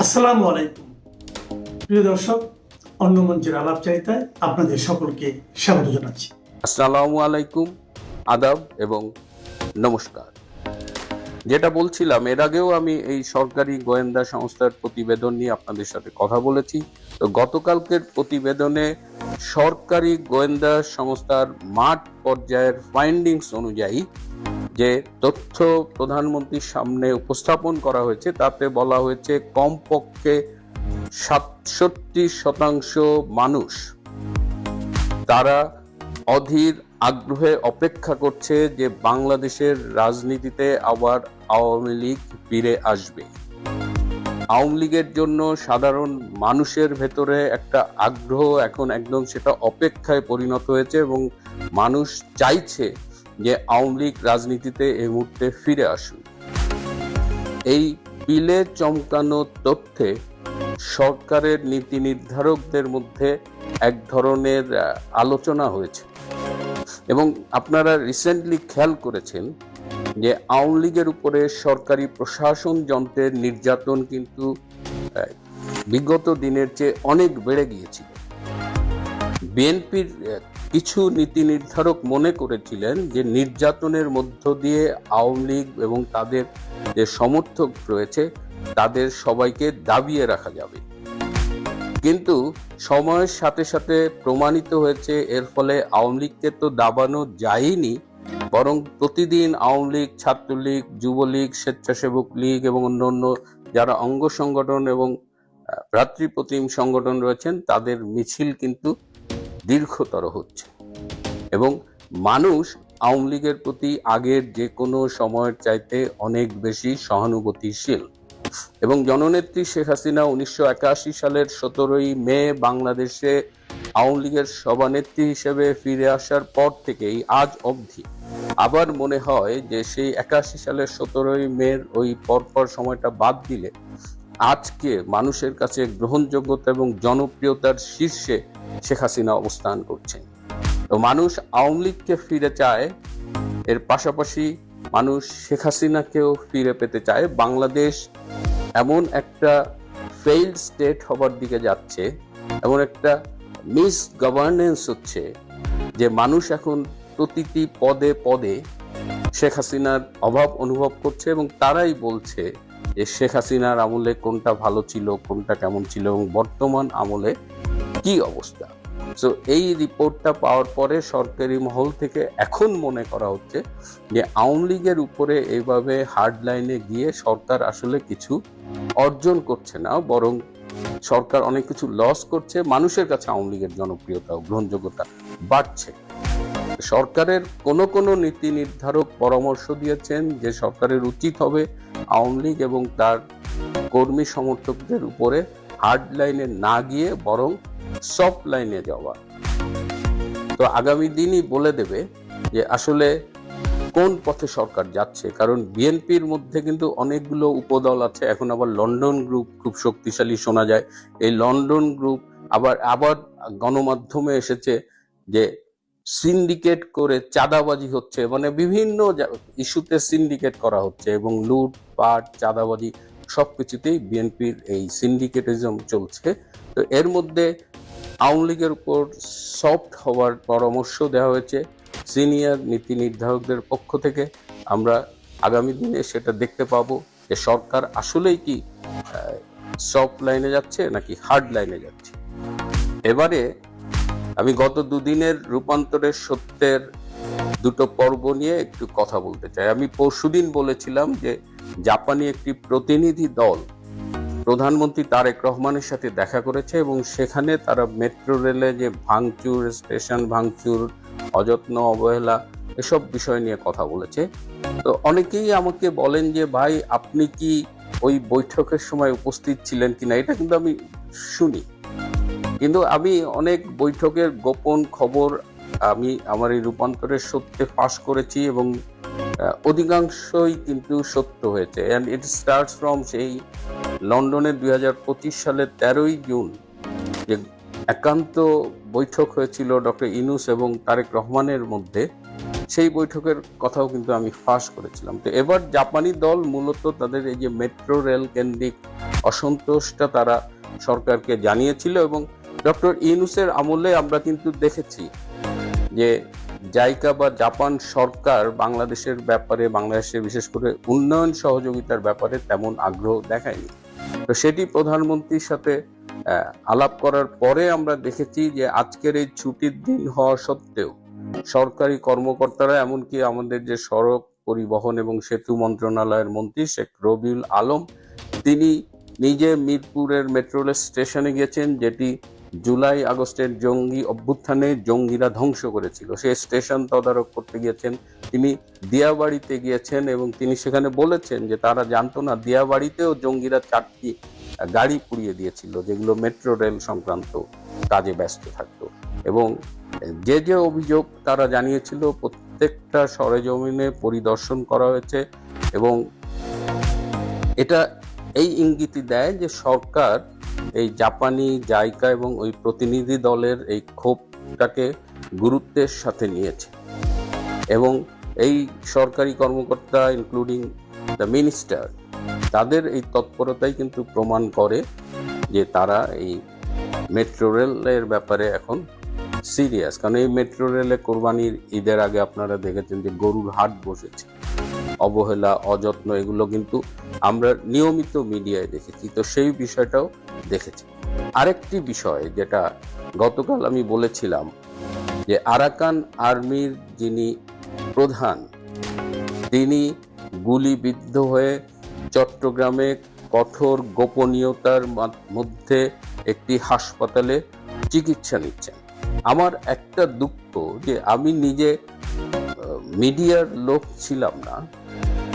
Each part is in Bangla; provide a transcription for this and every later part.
আসসালামু আলাইকুম প্রিয় দর্শক, অন্য মঞ্চের আলাপচারিতায় আপনাদের সকলকে স্বাগত জানাচ্ছি। আসসালামু আলাইকুম, আদাব এবং নমস্কার। যেটা বলছিলাম, এর আগেও আমি এই সরকারি গোয়েন্দা সংস্থার প্রতিবেদন নিয়ে আপনাদের সাথে কথা বলেছি। তো গতকালকের প্রতিবেদনে সরকারি গোয়েন্দা সংস্থার মাঠ পর্যায়ের ফাইন্ডিংস অনুযায়ী যে তথ্য প্রধানমন্ত্রীর সামনে উপস্থাপন করা হয়েছে, তাতে বলা হয়েছে কমপক্ষে 67% মানুষ তারা অধীর আগ্রহে অপেক্ষা করছে যে বাংলাদেশের রাজনীতিতে আবার আওয়ামী লীগ ফিরে আসবে। আওয়ামী লীগের জন্য সাধারণ মানুষের ভেতরে একটা আগ্রহ এখন একদম সেটা অপেক্ষায় পরিণত হয়েছে এবং মানুষ চাইছে যে আওয়ামী লীগ রাজনীতিতে এই মুহূর্তে ফিরে আসুন। এই পিলে চমকানো তথ্যে সরকারের নীতি নির্ধারকদের মধ্যে এক ধরনের আলোচনা হয়েছে এবং আপনারা রিসেন্টলি খেয়াল করেছেন যে আওয়ামী লীগের উপরে সরকারি প্রশাসন যন্ত্রের নির্যাতন কিন্তু বিগত দিনের চেয়ে অনেক বেড়ে গিয়েছিল। বিএনপির কিছু নীতি নির্ধারক মনে করেছিলেন যে নির্যাতনের মধ্য দিয়ে আওয়ামী লীগ এবং তাদের যে সমর্থক রয়েছে তাদের সবাইকে দাবিয়ে রাখা যাবে, কিন্তু সময়ের সাথে সাথে প্রমাণিত হয়েছে এর ফলে আওয়ামী লীগকে তো দাবানো যায়নি, বরং প্রতিদিন আওয়ামী লীগ, ছাত্রলীগ, যুবলীগ, স্বেচ্ছাসেবক লীগ এবং অন্যান্য যারা অঙ্গ সংগঠন এবং ভ্রাতৃপ্রতিম সংগঠন রয়েছেন তাদের মিছিল কিন্তু দীর্ঘতর হচ্ছে এবং মানুষ আওয়ামী লীগের প্রতি আগের যে কোনো সময়ের চাইতে অনেক বেশি সহানুভূতিশীল এবং জননেত্রী শেখ হাসিনা 1981 সালের 17ই মে বাংলাদেশে আওয়ামী লীগের সভানেত্রী হিসেবে ফিরে আসার পর থেকেই আজ অবধি আবার মনে হয় যে সেই 81 সালের 17ই মের ওই পরপর সময়টা বাদ দিলে আজকে মানুষের কাছে গ্রহণযোগ্যতা এবং জনপ্রিয়তার শীর্ষে শেখ হাসিনা অবস্থান করছেন। তো মানুষ আওয়ামী লীগকে ফিরে চায়, এর পাশাপাশি মানুষ শেখ হাসিনাকেও ফিরে পেতে চায়। বাংলাদেশ এমন একটা ফেইল্ড স্টেট হবার দিকে যাচ্ছে, এমন একটা মিস গভর্নেন্স হচ্ছে যে মানুষ এখন প্রতিটি পদে পদে শেখ হাসিনার অভাব অনুভব করছে এবং তারাই বলছে যে শেখ হাসিনার আমলে কোনটা ভালো ছিল, কোনটা কেমন ছিল এবং বর্তমান আমলে কি অবস্থা। তো এই রিপোর্টটা পাওয়ার পরে সরকারি মহল থেকে এখন মনে করা হচ্ছে যে আওয়ামী লীগের উপরে এইভাবে হার্ড লাইনে গিয়ে সরকার আসলে কিছু অর্জন করছে না, বরং সরকার অনেক কিছু লস করছে। মানুষের কাছে আওয়ামী লীগের জনপ্রিয়তা ও গ্রহণযোগ্যতা বাড়ছে। সরকারের কোনো নীতি নির্ধারক পরামর্শ দিয়েছেন যে সরকারের উচিত হবে আওয়ামী লীগ এবং তার কর্মী সমর্থকদের উপরে হার্ড লাইনে না গিয়ে বরং সফট লাইনে যাওয়া। তো আগামী দিনই বলে দেবে যে আসলে কোন পথে সরকার যাচ্ছে, কারণ বিএনপির মধ্যে কিন্তু অনেকগুলো উপদল আছে। এখন আবার লন্ডন গ্রুপ খুব শক্তিশালী শোনা যায়। এই লন্ডন গ্রুপ আবার গণমাধ্যমে এসেছে যে সিন্ডিকেট করে চাঁদাবাজি হচ্ছে, মানে বিভিন্ন ইস্যুতে সিন্ডিকেট করা হচ্ছে এবং লুটপাট, চাঁদাবাজি সবকিছুতেই বিএনপির এই সিন্ডিকেটিজম চলছে। তো এর মধ্যে আওয়ামী লীগের উপর সফট হওয়ার পরামর্শ দেওয়া হয়েছে সিনিয়র নীতি নির্ধারকদের পক্ষ থেকে। আমরা আগামী দিনে সেটা দেখতে পাবো যে সরকার আসলেই কি সফট লাইনে যাচ্ছে নাকি হার্ড লাইনে যাচ্ছে। এবারে আমি গত দুদিনের রূপান্তরের সত্যের দুটো পর্ব নিয়ে একটু কথা বলতে চাই। আমি পরশুদিন বলেছিলাম যে জাপানি একটি প্রতিনিধি দল প্রধানমন্ত্রী তারেক রহমানের সাথে দেখা করেছে এবং সেখানে তারা মেট্রো রেলে যে ভাঙচুর, স্টেশন ভাঙচুর, অযত্ন অবহেলা এসব বিষয় নিয়ে কথা বলেছে। তো অনেকেই আমাকে বলেন যে ভাই আপনি কি ওই বৈঠকের সময় উপস্থিত ছিলেন কিনা, এটা কিন্তু আমি শুনি, কিন্তু আমি অনেক বৈঠকের গোপন খবর আমি আমার এই রূপান্তরের সত্যে ফাঁস করেছি এবং অধিকাংশই কিন্তু সত্য হয়েছে। অ্যান্ড ইট স্টার্টস ফ্রম সেই লন্ডনের 2025 সালের 13ই জুন যে একান্ত বৈঠক হয়েছিল ডক্টর ইউনূস এবং তারেক রহমানের মধ্যে, সেই বৈঠকের কথাও কিন্তু আমি ফাঁস করেছিলাম। তো এবার জাপানি দল মূলত তাদের এই যে মেট্রো রেল কেন্দ্রিক অসন্তোষটা তারা সরকারকে জানিয়েছিল, এবং ডক্টর ইউনূসের আমলে আমরা কিন্তু দেখেছি যে জাইকা বা জাপান সরকার বাংলাদেশের ব্যাপারে, বাংলাদেশের বিশেষ করে উন্নয়ন সহযোগিতার ব্যাপারে তেমন আগ্রহ দেখায়নি। তো সেটি প্রধানমন্ত্রীর সাথে আলাপ করার পরে আমরা দেখেছি যে আজকের এই ছুটির দিন হওয়া সত্ত্বেও সরকারি কর্মকর্তারা, এমনকি আমাদের যে সড়ক পরিবহন এবং সেতু মন্ত্রণালয়ের মন্ত্রী শেখ রবিউল আলম, তিনি নিজে মিরপুরের মেট্রো রেল স্টেশনে গিয়েছেন, যেটি জুলাই আগস্টের জঙ্গি অভ্যুত্থানে জঙ্গিরা ধ্বংস করেছিল। সেই স্টেশন তদারক করতে গিয়েছেন। তিনি দিয়াবাড়িতে গিয়েছেন এবং তিনি সেখানে বলেছেন যে তারা জানতো না দিয়াবাড়িতেও জঙ্গিরা 4টি গাড়ি পুড়িয়ে দিয়েছিল, যেগুলো মেট্রো রেল সংক্রান্ত কাজে ব্যস্ত থাকতো। এবং যে যে অভিযোগ তারা জানিয়েছিল প্রত্যেকটা সরেজমিনে পরিদর্শন করা হয়েছে, এবং এটা এই ইঙ্গিতই দেয় যে সরকার এই জাপানি জাইকা এবং ওই প্রতিনিধি দলের এই ক্ষোভটাকে গুরুত্বের সাথে নিয়েছে। এবং এই সরকারি কর্মকর্তা ইনক্লুডিং দ্য মিনিস্টার, তাদের এই তৎপরতাই কিন্তু প্রমাণ করে যে তারা এই মেট্রো রেলের ব্যাপারে এখন সিরিয়াস। কারণ এই মেট্রো রেলে কোরবানির ঈদের আগে আপনারা দেখেছেন যে গরুর হাট বসেছে, অবহেলা, অযত্ন, এগুলো কিন্তু আমরা নিয়মিত মিডিয়ায় দেখেছি। তো সেই বিষয়টাও দেখেছি। আরেকটি বিষয় যেটা গতকাল আমি বলেছিলাম যে আরাকান আর্মির যিনি প্রধান, তিনি গুলিবিদ্ধ হয়ে চট্টগ্রামে কঠোর গোপনীয়তার মধ্যে একটি হাসপাতালে চিকিৎসা নিচ্ছেন। আমার একটা দুঃখ যে আমি নিজে মিডিয়ার লোক ছিলাম না,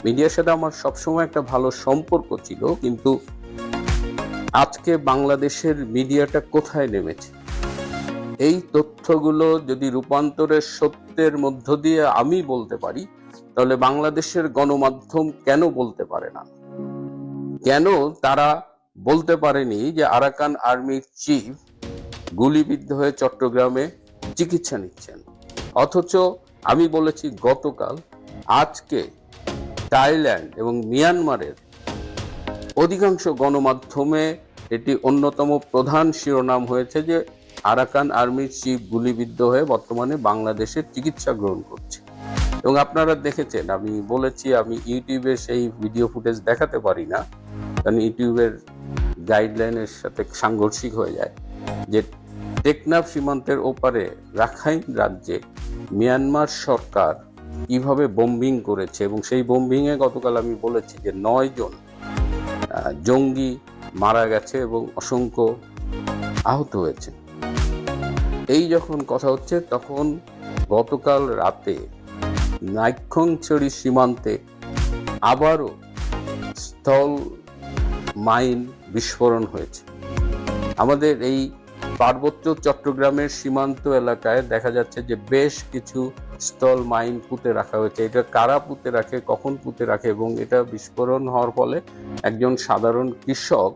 মিডিয়ার সাথে আমার সবসময় একটা ভালো সম্পর্ক ছিল, কিন্তু আজকে বাংলাদেশের মিডিয়াটা কোথায় নেমেছে? এই তথ্যগুলো যদি রূপান্তরের সত্যের মধ্য দিয়ে আমি বলতে পারি, তাহলে বাংলাদেশের গণমাধ্যম কেন বলতে পারে না? কেন তারা বলতে পারেনি যে আরাকান আর্মির চিফ গুলিবিদ্ধ হয়ে চট্টগ্রামে চিকিৎসা নিচ্ছেন? অথচ আমি বলেছি গতকাল, আজকে থাইল্যান্ড এবং মিয়ানমারের অধিকাংশ গণমাধ্যমে এটি অন্যতম প্রধান শিরোনাম হয়েছে যে আরাকান আর্মির চিফ গুলিবিদ্ধ হয়ে বর্তমানে বাংলাদেশে চিকিৎসা গ্রহণ করছে। এবং আপনারা দেখেছেন, আমি বলেছি আমি ইউটিউবে সেই ভিডিও ফুটেজ দেখাতে পারি না, কারণ ইউটিউবের গাইডলাইনের সাথে সাংঘর্ষিক হয়ে যায়, যে টেকনাফ সীমান্তের ওপারে রাখাইন রাজ্যে মিয়ানমার সরকার কিভাবে বোম্বিং করেছে। এবং সেই বোম্বিংয়ে গতকাল আমি বলেছি যে 9 জন জঙ্গি মারা গেছে এবং অসংখ্য আহত হয়েছে। এই যখন কথা হচ্ছে, তখন গতকাল রাতে নাইক্ষ্যংছড়ি সীমান্তে আবারও স্থল মাইন বিস্ফোরণ হয়েছে। আমাদের এই পার্বত্য চট্টগ্রামের সীমান্ত এলাকায় দেখা যাচ্ছে যে বেশ কিছু স্থল মাইন পুঁতে রাখা হয়েছে। এটা কারা পুঁতে রাখে, কখন পুঁতে রাখে, এবং এটা বিস্ফোরণ হওয়ার ফলে একজন সাধারণ কৃষক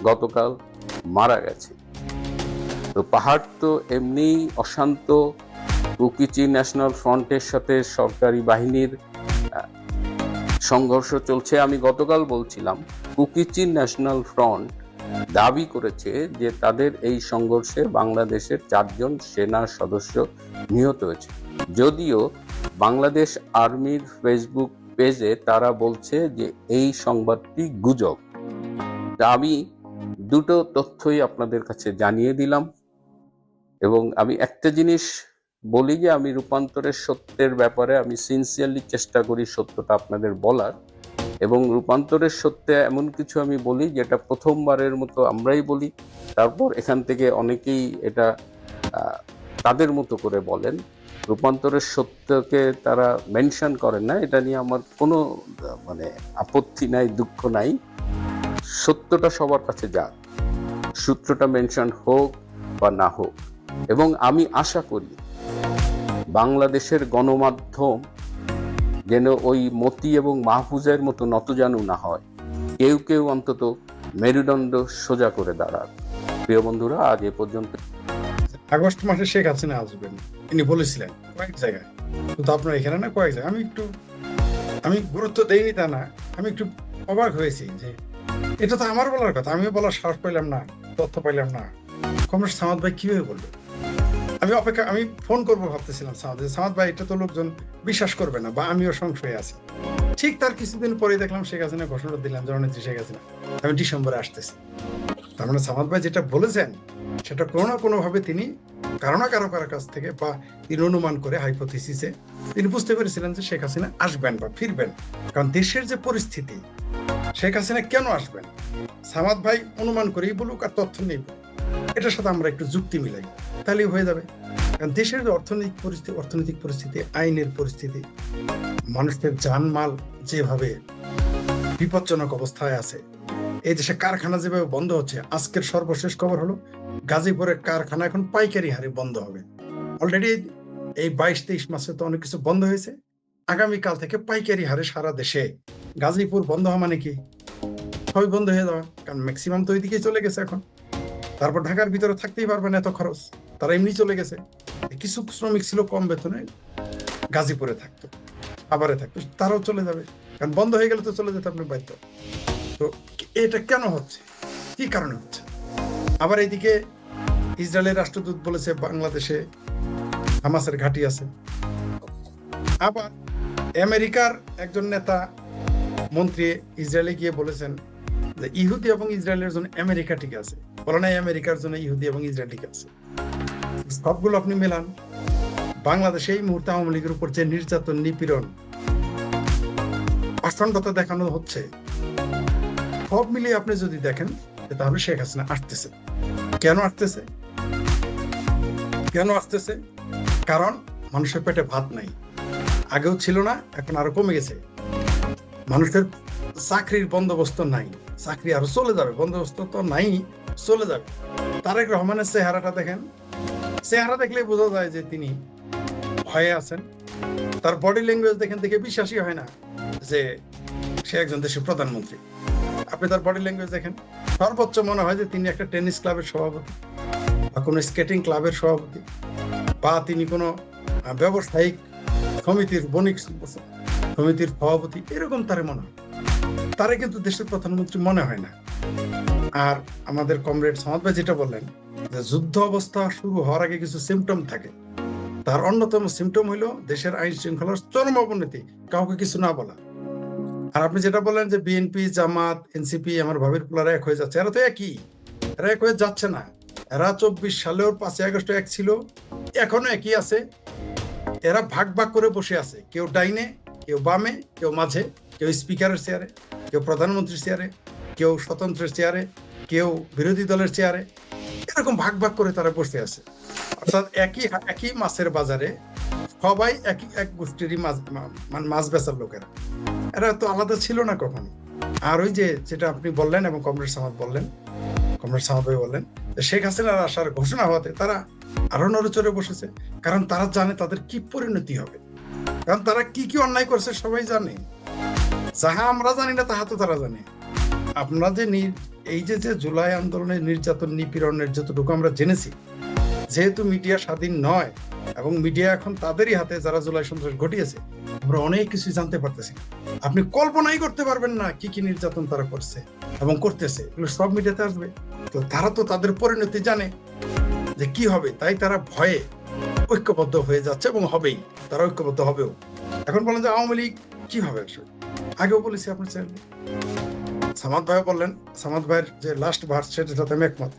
গতকাল মারা গেছে। তো পাহাড় তো এমনি অশান্ত, কুকিচি ন্যাশনাল ফ্রন্টের সাথে সরকারি বাহিনীর সংঘর্ষ চলছে। আমি গতকাল বলছিলাম কুকিচি ন্যাশনাল ফ্রন্ট দাবি করেছে যে তাদের এই সংঘর্ষে বাংলাদেশের 4 জন সেনা সদস্য নিহত হয়েছে, যদিও বাংলাদেশ আর্মির ফেসবুক পেজে তারা বলছে যে এই সংবাদটি গুজব। তা আমি দুটো তথ্যই আপনাদের কাছে জানিয়ে দিলাম। এবং আমি একটা জিনিস বলি যে আমি রূপান্তরের সত্যের ব্যাপারে আমি সিনসিয়ারলি চেষ্টা করি সত্যটা আপনাদের বলার, এবং রূপান্তরের সত্যে এমন কিছু আমি বলি যেটা প্রথমবারের মতো আমরাই বলি, তারপর এখান থেকে অনেকেই এটা তাদের মতো করে বলেন। রূপান্তরের সত্যকে তারা মেনশন করেন না, এটা নিয়ে আমার কোনো আপত্তি নাই, দুঃখ নাই। সত্যটা সবার কাছে যাক, সূত্রটা মেনশন হোক বা না হোক। এবং আমি আশা করি বাংলাদেশের গণমাধ্যম যেন ওই মতি এবং মাহফুজের মতো নতজানু না হয়, কেউ কেউ অন্তত মেরুদণ্ড সোজা করে দাঁড়াক। প্রিয় বন্ধুরা, আজ এ পর্যন্ত। আগস্ট মাসে শেখ হাসিনা আসবেন ইনি বলেছিলেন কয়েক জায়গায়, কিন্তু আপনার এখানে না কয়েক জায়গায়। আমি গুরুত্ব দেইনি তা না, আমি একটু অবাক হয়েছি যে এটা তো আমার বলার কথা, আমিও বলার সাহস পাইলাম না, তথ্য পাইলাম না। কমরেড সামাদ ভাই কিভাবে বললো? আমি ফোন করবো ভাবতেছিলাম সামাদ ভাই, এটা তো লোকজন বিশ্বাস করবে না, বা আমিও সংশয়ে আছি। ঠিক তার কিছুদিন পরে দেখলাম শেখ হাসিনা ঘোষণা দিলাম, জননেত্রী শেখ হাসিনা আমি ডিসেম্বরে আসতেছি। তার মানে সামাদ ভাই যেটা বলেছেন সেটা কোনো না কোনো ভাবে তিনি কারো না কারো কাছ থেকে, বা তিনি অনুমান করে হাইপোথিসিসে তিনি বুঝতে পেরেছিলেন যে শেখ হাসিনা আসবেন বা ফিরবেন। কারণ দেশের যে পরিস্থিতি, শেখ হাসিনা কেন আসবেন সামাদ ভাই অনুমান করেই বলুক আর তথ্য নেই বলুক, এটার সাথে আমরা একটু যুক্তি মিলাই, তাহলেই হয়ে যাবে। কারণ দেশের যে অর্থনৈতিক পরিস্থিতি, আইনের পরিস্থিতি, মানুষের জানমাল যেভাবে বিপজ্জনক অবস্থায় আছে, এই দেশে কারখানা যেভাবে বন্ধ হচ্ছে, আজকের সর্বশেষ খবর হলো গাজীপুরের কারখানা এখন পাইকারি হারে বন্ধ হবে। অলরেডি এই 22-23 মাসে তো অনেক কিছু বন্ধ হয়েছে, আগামীকাল থেকে পাইকারি হারে সারা দেশে। গাজীপুর বন্ধ হওয়া মানে কি? সবই বন্ধ হয়ে যাওয়া, কারণ ম্যাক্সিমাম তো ওইদিকে চলে গেছে এখন। তারপর ঢাকার ভিতরে থাকতেই পারবে না, এত খরচ, তারা এমনি চলে গেছে। কিছু শ্রমিক ছিল কম বেতনে, গাজীপুরে থাকতো, আবারে থাকতো, তারাও চলে যাবে, কারণ বন্ধ হয়ে গেলে তো চলে যেতে আপনি বাধ্য। তো এটা কেন হচ্ছে, কি কারণে হচ্ছে? আবার এইদিকে ইসরায়েলের রাষ্ট্রদূত বলেছে বাংলাদেশে হামাসের ঘাঁটি আছে। আবার আমেরিকার একজন নেতা মন্ত্রী ইসরায়েলে গিয়ে বলেছেন যে ইহুদি এবং ইসরায়েলের জন্য আমেরিকা ঠিক আছে, বলে নাই আমেরিকার জন্য ইহুদি এবং ইসরায়েল ঠিক আছে। সবগুলো আপনি মেলান, বাংলাদেশে এই মুহূর্তে আওয়ামী লীগের উপর যে নির্যাতন, নিপীড়ন, অসংগতা দেখানো হচ্ছে, সব মিলিয়ে আপনি যদি দেখেন তাহলে শেখ হাসিনা আসতেছে। কেন আসতেছে? কারণ মানুষের পেটে ভাত নাই, আগেও ছিল না, এখন আরো কমে গেছে। মানুষের চাকরির বন্দোবস্ত নাই, চাকরি আরো চলে যাবে, বন্দোবস্ত তো নাই, চলে যাবে। তারেক রহমানের চেহারাটা দেখেন, চেহারা দেখলেই বোঝা যায় যে তিনি ভয়ে আছেন। তার বডি ল্যাঙ্গুয়েজ দেখেন, দেখে বিশ্বাসই হয় না যে সে একজন দেশের প্রধানমন্ত্রী। আপনি তার বডি ল্যাঙ্গুয়েজ দেখেন, সর্বোচ্চ মনে হয় যে তিনি একটা টেনিস ক্লাবের সভাপতি, বা কোনো স্কেটিং ক্লাবের সভাপতি, বা তিনি কোনো ব্যবসায়িক সমিতির, বণিক সমিতির সভাপতি, এরকম তারে মনে হয়। তারে কিন্তু দেশের প্রধানমন্ত্রী মনে হয় না। আর আমাদের কমরেড সামাদ ভাই যেটা বললেন যে যুদ্ধ অবস্থা শুরু হওয়ার আগে কিছু সিমটম থাকে, তার অন্যতম সিমটম হইল দেশের আইন শৃঙ্খলার চরম অবনতি, কাউকে কিছু না বলা। আর আপনি যেটা বললেন যে বিএনপি, জামাত, এনসিপি, আমার ভাবির পোলারা এক হয়ে যাচ্ছে, এরা তো একই, এরা এক হয়ে যাচ্ছে না। এরা 24 সালেও 5 আগস্ট এক ছিল, এখনো একই আছে। এরা ভাগ ভাগ করে বসে আছে, কেউ ডাইনে, কেউ বামে, কেউ মাঝে, কেউ স্পিকারের চেয়ারে, কেউ প্রধানমন্ত্রীর চেয়ারে, কেউ স্বতন্ত্রের চেয়ারে, কেউ বিরোধী দলের চেয়ারে, এরকম ভাগ ভাগ করে তারা বসে আছে। অর্থাৎ একই মাছের বাজারে সবাই এক গোষ্ঠীরই মাছ বেচার লোকেরা, এরা তো আলাদা ছিল না কখনো। আর ওই যে যেটা আপনি বললেন এবং কমরেড সামাদ ভাই বললেন, শেখ হাসিনার আসার ঘোষণা হওয়াতে তারা আরো নড়েচড়ে বসেছে, কারণ তারা জানে তাদের কি পরিণতি হবে, কারণ তারা কি কি অন্যায় করছে সবাই জানে, যাহা আমরা জানি না তাহা তো তারা জানে। আপনারা যে এই যে জুলাই আন্দোলনের নির্যাতন, নিপীড়নের যতটুকু আমরা জেনেছি, যেহেতু মিডিয়া স্বাধীন নয় এবং মিডিয়া এখন তাদেরই হাতে, যারা জুলাই সন্ত্রাস ঘটিয়েছে, আমরা অনেক কিছু জানতে পারতেছি। আপনি কল্পনাই করতে পারবেন না কি কি নির্যাতন তারা করছে এবং করতেছে, এগুলো সব মিডিয়াতে আসবে। তো তারা তো তাদের পরিণতি জানে যে কি হবে, তাই তারা ভয়ে ঐক্যবদ্ধ হয়ে যাচ্ছে এবং হবেই, তারা ঐক্যবদ্ধ হবেও। এখন বলেন যে আওয়ামী লীগ কি হবে? আসলে আগেও বলেছি, আপনার চাইলে সামাদ ভাই বললেন, সামাদ ভাইয়ের যে লাস্ট ভার্স সেটার সাথে আমি একমত,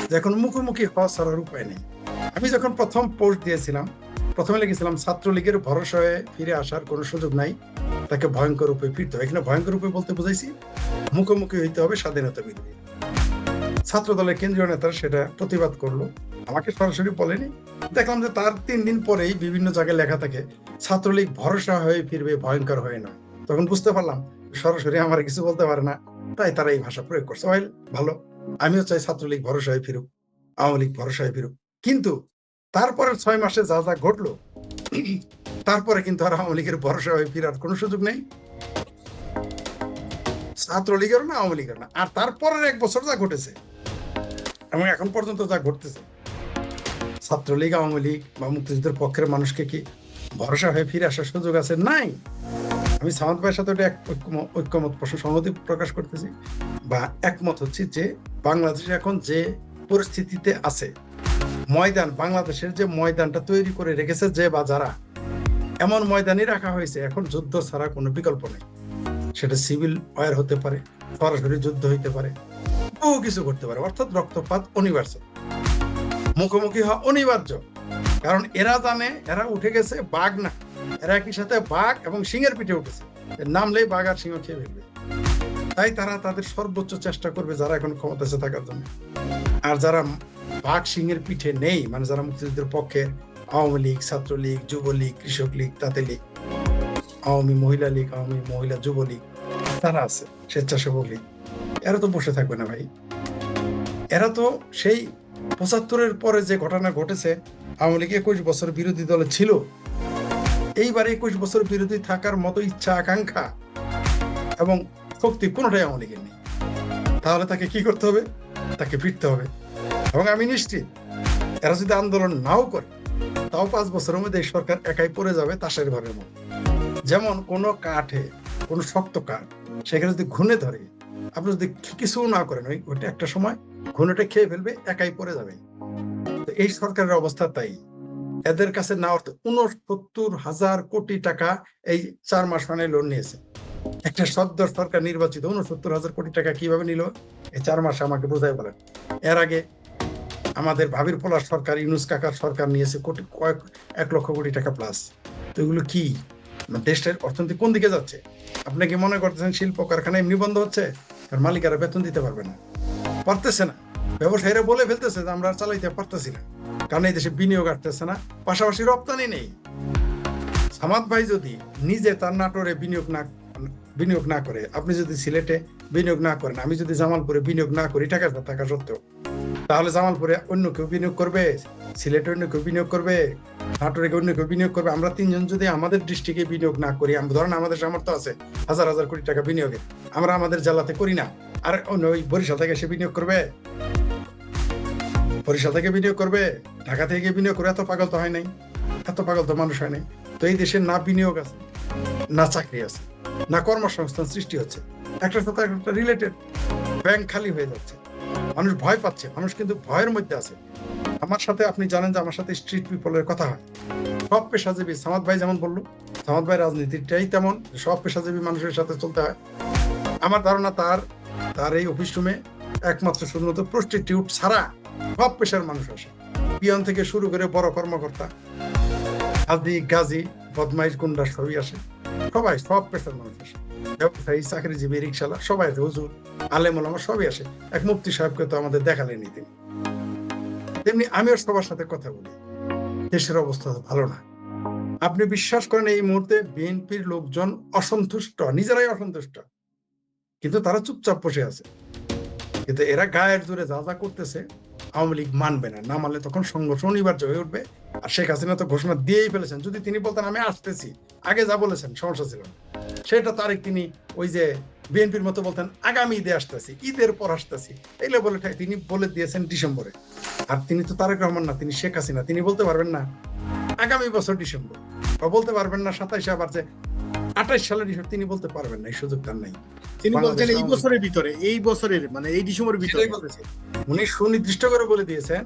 যে এখন মুখোমুখি হওয়া ছাড়ার উপায় নেই। আমি যখন প্রথম পোস্ট দিয়েছিলাম, প্রথমে লিখেছিলাম ছাত্রলীগের ভরসা হয়ে ফিরে আসার কোনো সুযোগ নাই, তাকে ভয়ঙ্কর রূপে ফিরতে হবে। এখানে ভয়ঙ্কর রূপে বলতে বুঝাইছি মুখোমুখি হইতে হবে স্বাধীনতা বিরোধী। ছাত্র দলের কেন্দ্রীয় নেতারা সেটা প্রতিবাদ করলো, আমাকে সরাসরি বলেনি। দেখলাম যে তার 3 দিন পরেই বিভিন্ন জায়গায় লেখা থাকে ছাত্রলীগ ভরসা হয়ে ফিরবে, ভয়ঙ্কর হয়ে নয়। তখন বুঝতে পারলাম সরাসরি আমার কিছু বলতে পারে না, তাই তারা এই ভাষা প্রয়োগ করছে। ভালো, আমিও চাই ছাত্রলীগ ভরসা হয়ে ফিরুক, আওয়ামী লীগ ভরসা হয়ে ফিরুক, কিন্তু তারপরে 6 মাসে যা যা ঘটলো, তারপরে কিন্তু আর আওয়ামী লীগের ভরসা হয়ে ফিরার কোনো সুযোগ নেই, ছাত্রলীগেরও না, আওয়ামী লীগের না। আর তারপরের 1 বছর যা ঘটেছে এবং এখন পর্যন্ত যা ঘটতেছে, ছাত্রলীগ, আওয়ামী লীগ বা মুক্তিযুদ্ধের পক্ষের মানুষকে কি ভরসা হয়ে ফিরে আসার সুযোগ আছে? নাই। আমি সামাদ ভাইয়ের সাথে ওটা ঐক্যমত সংহতি প্রকাশ করতেছি বা একমত হচ্ছি যে বাংলাদেশ এখন যে পরিস্থিতিতে আছে, ময়দান, বাংলাদেশের যে ময়দানটা তৈরি করে রেখেছে যে বা যারা, এমন ময়দানই রাখা হয়েছে এখন যুদ্ধ ছাড়া কোনো বিকল্প নেই। সেটা সিভিল ওয়ার হতে পারে, সরাসরি যুদ্ধ হইতে পারে, বহু কিছু করতে পারে, অর্থাৎ রক্তপাত অনিবার্য, মুখোমুখি হওয়া অনিবার্য। কারণ এরা জানে এরা উঠে গেছে বাঘ না, এরা একই সাথে বাঘ এবং সিংহের পিঠে উঠেছে, নামলেই বাঘ আর সিংহ খেয়ে ফেলবে। তাই তারা তাদের সর্বোচ্চ চেষ্টা করবে যারা এখন ক্ষমতায় থাকার জন্য। আর যারা বাঘ সিংহের পিঠে নেই, মানে যারা মুক্তিযুদ্ধের পক্ষে, আওয়ামী লীগ, ছাত্রলীগ, যুবলীগ, কৃষক লীগ, তাঁতি লীগ, আওয়ামী মহিলা লীগ, আওয়ামী মহিলা যুবলীগ, তারা আছে, স্বেচ্ছাসেবক লীগ, এরা তো বসে থাকবে না ভাই। এরা তো সেই ৭৫-এর পরে যে ঘটনা ঘটেছে, আওয়ামী লীগ ২১ বছর বিরোধী দলে ছিল, এইবার ২১ বছর বিরোধী থাকার মতো ইচ্ছা, আকাঙ্ক্ষা এবং শক্তি কোনোটাই আওয়ামী লীগের নেই। তাহলে তাকে কি করতে হবে? তাকে ফিরতে হবে। এবং আমি নিশ্চিত এরা যদি আন্দোলন নাও করে, তাও 5 বছরের মধ্যে এই সরকার একাই পড়ে যাবে তাসের ঘরের মতো। যেমন কোনো কাঠে, কোনো শক্ত কাঠ, সেখানে যদি ঘুণে ধরে, আপনি যদি কিছু না করেন, ওইটা একটা সময় ঘুণেটা খেয়ে ফেলবে, একাই পড়ে যাবে। তো এই সরকারের অবস্থা তাই। এদের কাছে না অর্থ ৬৯,০০০ কোটি টাকা এই 4 মাস মানে লোন নিয়েছে। একটা সদ্য সরকার নির্বাচিত ৬৯,০০০ কোটি টাকা কিভাবে নিল এই 4 মাসে আমাকে বোঝাই বলেন। এর আগে আমাদের ভাবির পোলার সরকার, ইউনূস কাকার সরকার নিয়েছে ১ লক্ষ কোটি টাকা প্লাস। তো এগুলো কি? দেশের অর্থনীতি কোন দিকে যাচ্ছে? আপনি কি মনে করতেছেন শিল্প কারখানা এমনি বন্ধ হচ্ছে? কারণ মালিকারা বেতন দিতে পারবে না, পারতেছে না, ব্যবসায়ীরা বলে ফেলতেছে যে আমরা চালাইতে পারতেছি না, কারণ এই দেশে বিনিয়োগ আসতেছে না, পাশাপাশি রপ্তানি নেই। সামাদ ভাই যদি নিজে তার নাটোরে বিনিয়োগ না করে, আপনি যদি সিলেটে বিনিয়োগ না করেন, আমি যদি জামালপুরে বিনিয়োগ না করি টাকা থাকা সত্ত্বেও, তাহলে জামালপুরে অন্য কেউ বিনিয়োগ করবে, সিলেটে অন্য কেউ বিনিয়োগ করবে, নাটোরে অন্য কেউ বিনিয়োগ করবে। আমরা 3 জন যদি আমাদের ডিস্ট্রিক্টে বিনিয়োগ না করি, ধরেন আমাদের সামর্থ্য আছে ১,০০০ কোটি টাকা বিনিয়োগে, আমরা আমাদের জেলাতে করি না, আর অন্য ওই বরিশাল থেকে এসে বিনিয়োগ করবে, বরিশাল থেকে বিনিয়োগ করবে, ঢাকা থেকে বিনিয়োগ করে, এত পাগল তো হয় নাই, এত পাগল তো মানুষ হয় নাই। তো এই দেশে না বিনিয়োগ আছে, না চাকরি আছে, না কর্মসংস্থান সৃষ্টি হচ্ছে, একটার সাথে একটা রিলেটেড, ব্যাংক খালি হয়ে যাচ্ছে, মানুষ ভয় পাচ্ছে, মানুষ কিন্তু ভয়ের মধ্যে আছে। আমার সাথে, আপনি জানেন যে আমার সাথে স্ট্রিট পিপলের কথা হয়, সব পেশাজীবী, সামাদ ভাই যেমন বললো, সামাদ ভাই রাজনীতিটাই তেমন, সব পেশাজীবী মানুষের সাথে চলতে হয়। আমার ধারণা তার এই অফিস রুমে একমাত্র শুধুমাত্র প্রস্টিটিউট ছাড়া সব পেশার মানুষ আসে, পিয়ন থেকে শুরু করে বড় কর্মকর্তা, হাজি, গাজী, বদমাইশ, গুন্ডা সবই আসে, সবাই, সব পেশার মানুষ আসে, ব্যবসায়ী, চাকরিজীবী, রিক্সাওয়ালা, সবাই আসে, হুজুর, আলেম ওলামা সবই আসে। এক মুফতি সাহেবকে তো আমাদের দেখালেনি তিনি। তেমনি আমিও সবার সাথে কথা বলি, দেশের অবস্থা ভালো না। আপনি বিশ্বাস করেন এই মুহূর্তে বিএনপির লোকজন অসন্তুষ্ট, নিজেরাই অসন্তুষ্ট, কিন্তু তারা চুপচাপ বসে আছে। কিন্তু এরা গায়ের জোরে যা যা করতেছে, আওয়ামী লীগ মানবে না, না মানলে তখন সংঘর্ষ অনিবার্য হয়ে উঠবে। আর শেখ হাসিনা তো ঘোষণা দিয়েই ফেলেছেন, যদি তিনি বলতেন আমি আসতেছি, আগে যা বলেছেন সমস্যা ছিল না, সেটা তারিখ তিনি ওই যে বিএনপির মতো বলতেন আগামী ঈদে আসতেছি, ঈদের পর আসতেছি, এইলে বলে তিনি বলে দিয়েছেন ডিসেম্বরে। আর তিনি তো তারেক রহমান না, তিনি শেখ হাসিনা, তিনি বলতে পারবেন না আগামী বছর ডিসেম্বর, বা বলতে পারবেন না ২৭ আবার যে ২৮ সালের ডিসেম্বর, তিনি বলতে পারবেন না, এই সুযোগ তার নাই। তিনি বলছেন এই বছরের ভিতরে, এই বছরের মানে এই ডিসেম্বরের ভিতরে উনি সুনির্দিষ্ট করে বলে দিয়েছেন,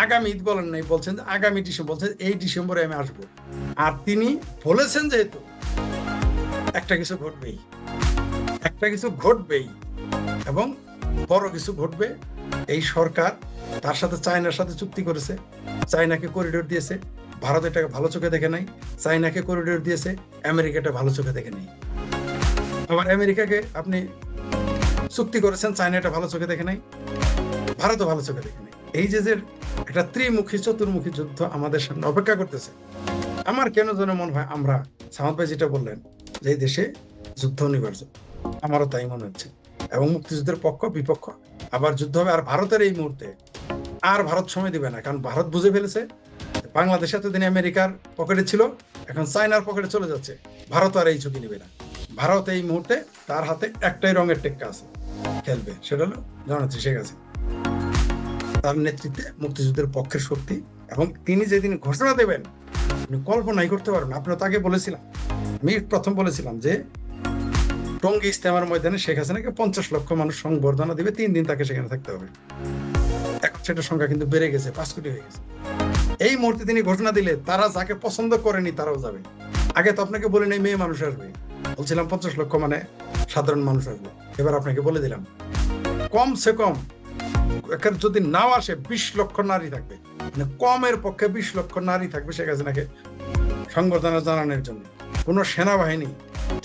আগামী ঈদ বলেন নাই, বলছেন আগামী ডিসেম্বর, বলছেন এই ডিসেম্বরে আমি আসবো। আর তিনি বলেছেন যেহেতু একটা কিছু ঘটবেই এবং বড় কিছু ঘটবে। এই সরকার তার সাথে চায়নার সাথে চুক্তি করেছে, চায়নাকে করিডোর দিয়েছে, ভারত এটাকে ভালো চোখে দেখে নাই, চায়নাকে করিডোর দিয়েছে, আমেরিকাটা ভালো চোখে দেখে নেই। আবার আমেরিকাকে আপনি চুক্তি করেছেন, চায়নাটা ভালো চোখে দেখে নাই, ভারতও ভালো চোখে দেখে নাই। এই যে একটা ত্রিমুখী চতুর্মুখী যুদ্ধ আমাদের সামনে অপেক্ষা করতেছে। আমার কেন যেন মনে হয় আমরা, সামাদ ভাই যেটা বললেন যে এই দেশে যুদ্ধ অনিবার্য, আমারও তাই মনে হচ্ছে। এবং মুক্তিযুদ্ধের পক্ষ বিপক্ষ আবার যুদ্ধ হবে। আর ভারতের এই মুহূর্তে আর ভারত সময় দিবে না, কারণ ভারত বুঝে ফেলেছে বাংলাদেশ এতদিন আমেরিকার পকেটে ছিল, এখন চায়নার পকেটে চলে যাচ্ছে, ভারত আর এই ঝুঁকি নেবে না। ভারত এই মুহূর্তে তার হাতে একটাই রঙের টেক্কা আছে, খেলবে, সেটা হলো জননেত্রী শেখ হাসিনা। তার নেতৃত্বে মুক্তিযুদ্ধের পক্ষের শক্তি, এবং তিনি যেদিন ঘোষণা দেবেন আপনি কল্পনাই করতে পারবেন। আপনারা তাকে বলেছিলাম, আমি প্রথম বলেছিলাম যে টঙ্গী ইজতেমার ময়দানে শেখ হাসিনাকে 50 লক্ষ মানুষ সংবর্ধনা দিবে, 3 দিন তাকে সেখানে থাকতে হবে। এখন সেটার সংখ্যা কিন্তু বেড়ে গেছে, 5 কোটি হয়ে গেছে। এই মুহূর্তে তিনি ঘোষণা দিলে তারা যাকে পছন্দ করেনি তারাও যাবে। আগে তো আপনাকে বলে নেই মেয়ে মানুষ আসবে, বলছিলাম 50 লক্ষ মানে সাধারণ মানুষ আসবে। এবার আপনাকে বলে দিলাম কমসে কম যদি নাও আসে 20 লক্ষ নারী থাকবে, মানে কমের পক্ষে 20 লক্ষ নারী থাকবে শেখ হাসিনাকে সংবর্ধনা জানানোর জন্য। কোনো সেনাবাহিনী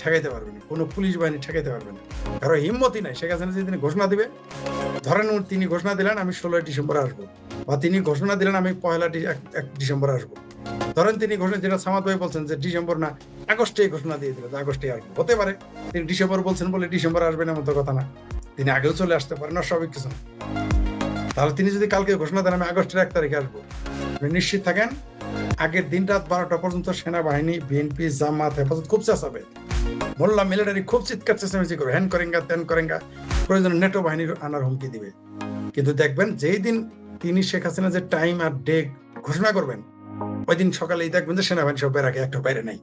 ঠেকাইতে পারবে না, কোনো পুলিশ বাহিনী ঠেকাইতে পারবে না, কারো হিম্মতই নাই। শেখ হাসিনা যেদিন ঘোষণা দিবে, ধরেন তিনি ঘোষণা দিলেন আমি 16 ডিসেম্বর আসবো, বা তিনি ঘোষণা দিলেন আমি 1 ডিসেম্বর আসবো। ধরেন তিনি ঘোষণা, যেটা সামাদ ভাই বলছেন যে ডিসেম্বর না আগস্টেই ঘোষণা দিয়ে দিল যে আগস্টে আসবো, হতে পারে তিনি ডিসেম্বর বলছেন বলে ডিসেম্বর আসবেন এমন তো কথা না, তিনি আগেও চলে আসতে পারেন, অস্বাভাবিক কিছু না। তাহলে তিনি যদি কালকে ঘোষণা দেন আমি আগস্টের 1 তারিখে আসবো, আপনি নিশ্চিত থাকেন আগের দিন রাত 12টা পর্যন্ত সেনাবাহিনী, বিএনপি, জামাত, হেফাজত খুব চেঁচাবে, মোল্লা মিলিটারি খুব চিৎকার চেঁচামেচি করবে, হ্যান করেঙ্গা ত্যান করেঙ্গা, প্রয়োজনে নেটো বাহিনীর আনার হুমকি দিবে। কিন্তু দেখবেন যেই দিন তিনি শেখ হাসিনা যে টাইম আর ডে ঘোষণা করবেন, ওই দিন সকালেই দেখবেন যে সেনাবাহিনী সব বের আগে একটা বাইরে নাই,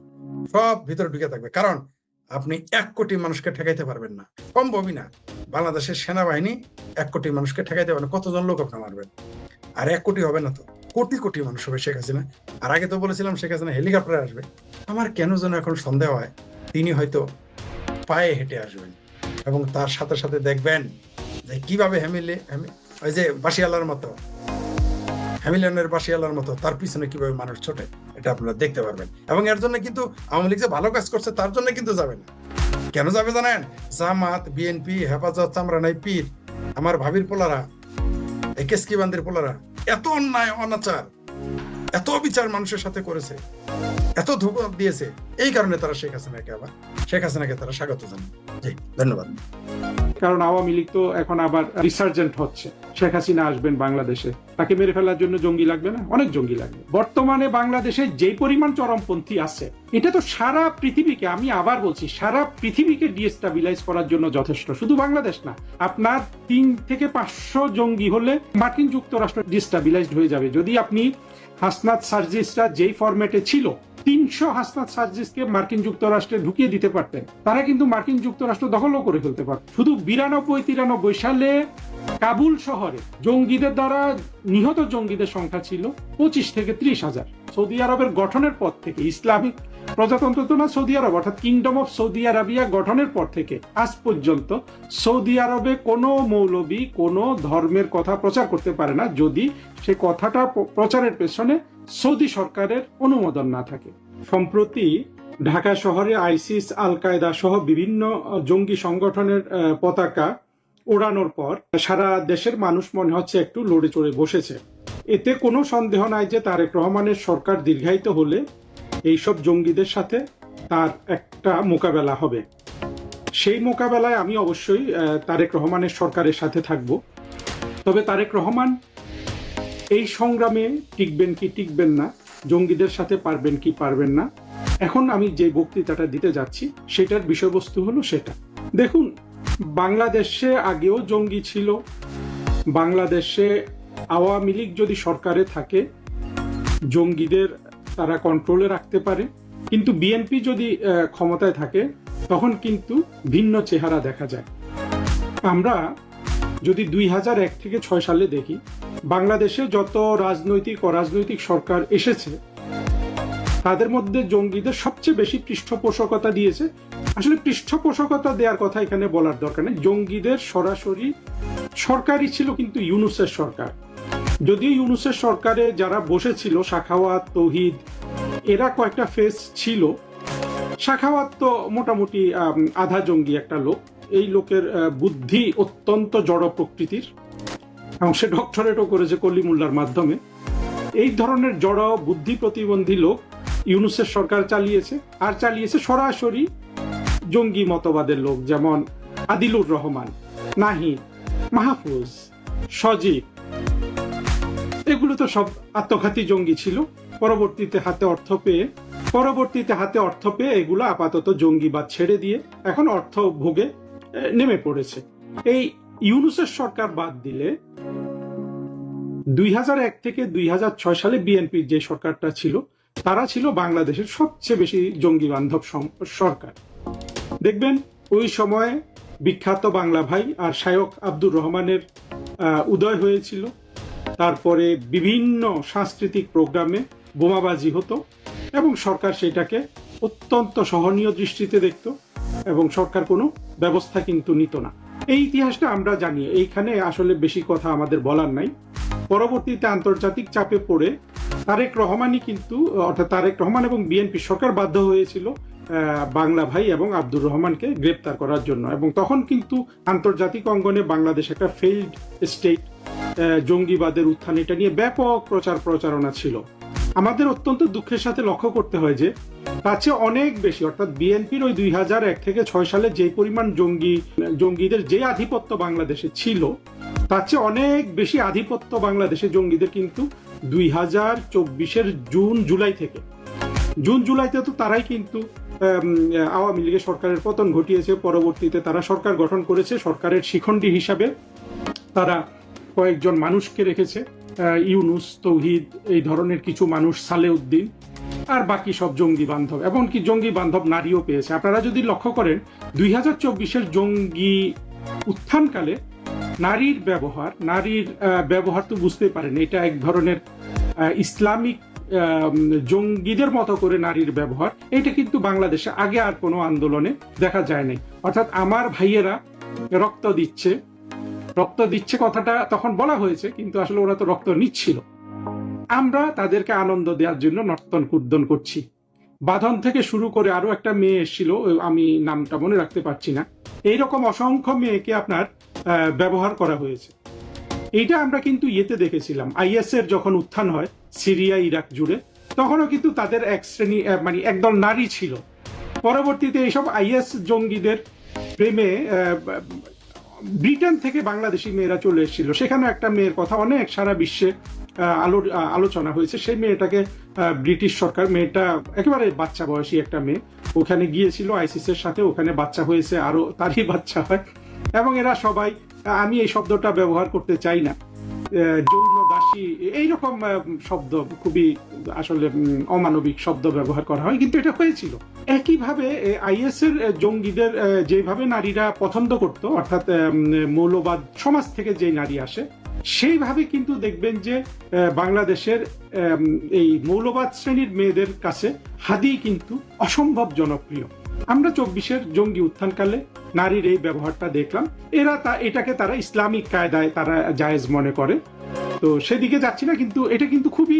সব ভিতরে ঢুকে থাকবে। কারণ আপনি 1 কোটি মানুষকে ঠেকাইতে পারবেন না, সম্ভবই না। বাংলাদেশের সেনাবাহিনী 1 কোটি মানুষকে ঠেকাইতে পারবে না, কতজন লোক আপনি মারবেন? আর 1 কোটি হবে না তো, কোটি কোটি মানুষ হবে শেখ হাসিনা। আর আগে তো বলেছিলাম শেখ হাসিনা হেলিকপ্টারে আসবে, আমার কেন যেন এখন সন্দেহ হয় তিনি হয়তো পায়ে হেঁটে আসবেন, এবং তার সাথে সাথে দেখবেন যে কিভাবে ওই যে বাসিয়ালার মতো, হ্যামিলনের বাসিয়ালার মতো তার পিছনে কিভাবে মানুষ ছোটে, এটা আপনারা দেখতে পারবেন। এবং এর জন্য কিন্তু আওয়ামী লীগ যে ভালো কাজ করছে তার জন্য কিন্তু যাবে না। কেন যাবে জানেন? জামাত, বিএনপি, হেফাজত, চামরানাই পীর, আমার ভাবির পোলারা, এই কেসকিবান্দির পোলারা এত অন্যায় অনাচার, এত বিচার মানুষের সাথে করেছে, এত ধোঁকা দিয়েছে, এই কারণে তারা শেখ হাসিনাকে তারা স্বাগত জানায়। জি, ধন্যবাদ। কারণ আওয়ামী লীগ তো এখন আবার রিসার্জেন্ট হচ্ছে, শেখ হাসিনা আসবেন বাংলাদেশে, তাকে মেরে ফেলার জন্য জঙ্গি লাগবে না? অনেক জঙ্গি লাগবে। বর্তমানে বাংলাদেশে যে পরিমাণ চরমপন্থী আছে, এটা তো সারা পৃথিবীকে, আমি আবার বলছি, সারা পৃথিবীকে ডিস্টেবিলাইজ করার জন্য যথেষ্ট। শুধু বাংলাদেশ না, আপনার 3 থেকে 500 জঙ্গি হলে মার্কিন যুক্তরাষ্ট্র ডিস্টেবিলাইজড হয়ে যাবে। যদি আপনি হাসনাত সার্জিসরা যেই ফরম্যাটে ছিল, 300 হাসনাত সার্জিসকে মার্কিন যুক্তরাষ্ট্রে ঢুকিয়ে দিতে পারতেন, তারা কিন্তু মার্কিন যুক্তরাষ্ট্র দখলও করে ফেলতে পারত। শুধু 92-93 সালে কাবুল শহরে জঙ্গিদের দ্বারা নিহত জঙ্গিদের সংখ্যা ছিল 25 থেকে 30 হাজার। সৌদি আরবের গঠনের পর থেকে, ইসলামিক প্রজাতন্ত্র তো না, সৌদি আরব অর্থাৎ কিংডম অফ সৌদি আরবিয়া গঠনের পর থেকে আজ পর্যন্ত সৌদি আরবে কোনো মৌলবী কোনো ধর্মের কথা প্রচার করতে পারে না যদি সে কথাটা প্রচারের পেছনে সৌদি সরকারের অনুমোদন না থাকে। সম্প্রতি ঢাকা শহরে আইসিস, আল কায়দা সহ বিভিন্ন জঙ্গি সংগঠনের পতাকা ওড়ানোর পর সারা দেশের মানুষ মনে হচ্ছে একটু লড়ে চড়ে বসেছে। এতে কোনো সন্দেহ নাই যে তারেক রহমানের সরকার দীর্ঘায়িত হলে এইসব জঙ্গিদের সাথে তার একটা মোকাবেলা হবে। সেই মোকাবেলায় আমি অবশ্যই তারেক রহমানের সরকারের সাথে থাকব। তবে তারেক রহমান এই সংগ্রামে টিকবেন কি টিকবেন না, জঙ্গিদের সাথে পারবেন কি পারবেন না, এখন আমি যে বক্তৃতাটা দিতে যাচ্ছি সেটার বিষয়বস্তু হলো সেটা। দেখুন, বাংলাদেশে আগেও জঙ্গি ছিল। বাংলাদেশে আওয়ামী লীগ যদি সরকারে থাকে জঙ্গিদের তারা কন্ট্রোলে রাখতে পারে, কিন্তু বিএনপি যদি ক্ষমতায় থাকে তখন কিন্তু ভিন্ন চেহারা দেখা যায়। আমরা যদি 2001 থেকে 6 সালে দেখি, বাংলাদেশে যত রাজনৈতিক অরাজনৈতিক সরকার এসেছে তাদের মধ্যে জঙ্গিদের সবচেয়ে বেশি পৃষ্ঠপোষকতা দিয়েছে। আসলে পৃষ্ঠপোষকতা দেওয়ার কথা এখানে বলার দরকার নেই, জঙ্গিদের সরাসরি সরকারই ছিল কিন্তু ইউনূসের সরকার। যদিও ইউনূসের সরকারে যারা বসেছিল, সাখাওয়াত, তৌহিদ, এরা কয়েকটা ফেস ছিল। সাখাওয়াত তো মোটামুটি আধা জঙ্গি একটা লোক, এই লোকের বুদ্ধি অত্যন্ত জড় প্রকৃতির এবং সে ডক্টরেটও করেছে কলিমুল্লার মাধ্যমে। এই ধরনের জড় বুদ্ধি প্রতিবন্ধী লোক ইউনূসের সরকার চালিয়েছে, আর চালিয়েছে সরাসরি জঙ্গি মতবাদের লোক, যেমন আদিলুর রহমান, নাহিদ, মাহফুজ, সজীব, এগুলো তো সব আত্মঘাতী জঙ্গি ছিল। পরবর্তীতে হাতে অর্থ পেয়ে এগুলো আপাতত জঙ্গিবাদ ছেড়ে দিয়ে এখন অর্থ ভোগে নেমে পড়েছে। এই ইউনূসের সরকার বাদ দিলে 2001 থেকে 2006 সালে বিএনপির যে সরকারটা ছিল, তারা ছিল বাংলাদেশের সবচেয়ে বেশি জঙ্গি বান্ধব সরকার। দেখবেন ওই সময়ে বিখ্যাত বাংলা ভাই আর শায়ক আব্দুর রহমানের উদয় হয়েছিল। তারপরে বিভিন্ন সাংস্কৃতিক প্রোগ্রামে বোমাবাজি হতো এবং সরকার সেটাকে অত্যন্ত সহনীয় দৃষ্টিতে দেখত এবং সরকার কোনো ব্যবস্থা কিন্তু নিত না। এই ইতিহাসটা আমরা জানি, এইখানে আসলে বেশি কথা আমাদের বলার নাই। পরবর্তীতে আন্তর্জাতিক চাপে পড়ে তারেক রহমানই কিন্তু, অর্থাৎ তারেক রহমান এবং বিএনপি সরকার বাধ্য হয়েছিল বাংলা ভাই এবং আব্দুর রহমানকে গ্রেপ্তার করার জন্য, এবং তখন কিন্তু আন্তর্জাতিক অঙ্গনে বাংলাদেশ একটা ফেইল্ড স্টেট, জঙ্গিবাদের উত্থান, এটা নিয়ে ব্যাপক প্রচারণা ছিল। আমাদের অত্যন্ত দুঃখের সাথে লক্ষ্য করতে হয় যে তার চেয়ে অনেক বেশি, অর্থাৎ বিএনপির ওই 2001 থেকে 6 সালে যে পরিমাণ জঙ্গিদের যে আধিপত্য বাংলাদেশে ছিল, তার চেয়ে অনেক বেশি আধিপত্য বাংলাদেশে জঙ্গিদের কিন্তু 2024-এর জুন জুলাইতে তো তারাই কিন্তু আওয়ামী লীগের সরকারের পতন ঘটিয়েছে। পরবর্তীতে তারা সরকার গঠন করেছে, সরকারের শিখণ্ডী হিসাবে তারা কয়েকজন মানুষকে রেখেছে, ইউনুস, তৌহিদ, এই ধরনের কিছু মানুষ, সালেউদ্দিন, আর বাকি সব জঙ্গি বান্ধব, এমনকি জঙ্গি বান্ধব নারীও পেয়েছে। আপনারা যদি লক্ষ্য করেন 2024-এর জঙ্গি উত্থানকালে নারীর ব্যবহার তো বুঝতে পারেন, এটা এক ধরনের ইসলামিক জঙ্গিদের মতো করে নারীর ব্যবহার, এটা কিন্তু বাংলাদেশে আগে আর কোনো আন্দোলনে দেখা যায় নাই। অর্থাৎ আমার ভাইয়েরা রক্ত দিচ্ছে কথাটা তখন বলা হয়েছে, কিন্তু আসলে ওরা তো রক্ত নিচ্ছিল। আমরা তাদেরকে আনন্দ দেওয়ার জন্য নর্তন কুর্দন করছি। বাঁধন থেকে শুরু করে আরো একটা মেয়ে এসেছিল, আমি নামটা মনে রাখতে পারছি না, এইরকম অসংখ্য মেয়েকে আপনার ব্যবহার করা হয়েছে। এইটা আমরা কিন্তু ইয়েতে দেখেছিলাম, আইএস এর যখন উত্থান হয় সিরিয়া, ইরাক জুড়ে, তখনও কিন্তু তাদের এক শ্রেণী, মানে একদল নারী ছিল। পরবর্তীতে এইসব আইএস জঙ্গিদের প্রেমে ব্রিটেন থেকে বাংলাদেশি মেয়েরা চলে এসেছিল। সেখানে একটা মেয়ের কথা অনেক সারা বিশ্বে আলোচনা হয়েছে। সেই মেয়েটাকে ব্রিটিশ সরকার, মেয়েটা একেবারে বাচ্চা বয়সী একটা মেয়ে, ওখানে গিয়েছিল আইসিসের সাথে, ওখানে বাচ্চা হয়েছে, আরো তারই বাচ্চা হয়, এবং এরা সবাই, আমি এই শব্দটা ব্যবহার করতে চাই না, যৌন দাসী, এইরকম শব্দ, খুবই আসলে অমানবিক শব্দ ব্যবহার করা হয়, কিন্তু এটা হয়েছিল। একইভাবে আইএস এর জঙ্গিদের যেভাবে নারীরা পছন্দ করত, অর্থাৎ মৌলবাদ সমাজ থেকে যে নারী আসে, সেইভাবে কিন্তু দেখবেন যে বাংলাদেশের এই মৌলবাদ শ্রেণীর মেয়েদের কাছে হাদি কিন্তু অসম্ভব জনপ্রিয়। আমরা 24-এর জঙ্গি উত্থানকালে নারীর এই ব্যবহারটা দেখলাম। এটাকে তারা ইসলামিক কায়দায় তারা জায়েজ মনে করে, তো সেদিকে যাচ্ছি না, কিন্তু এটা কিন্তু খুবই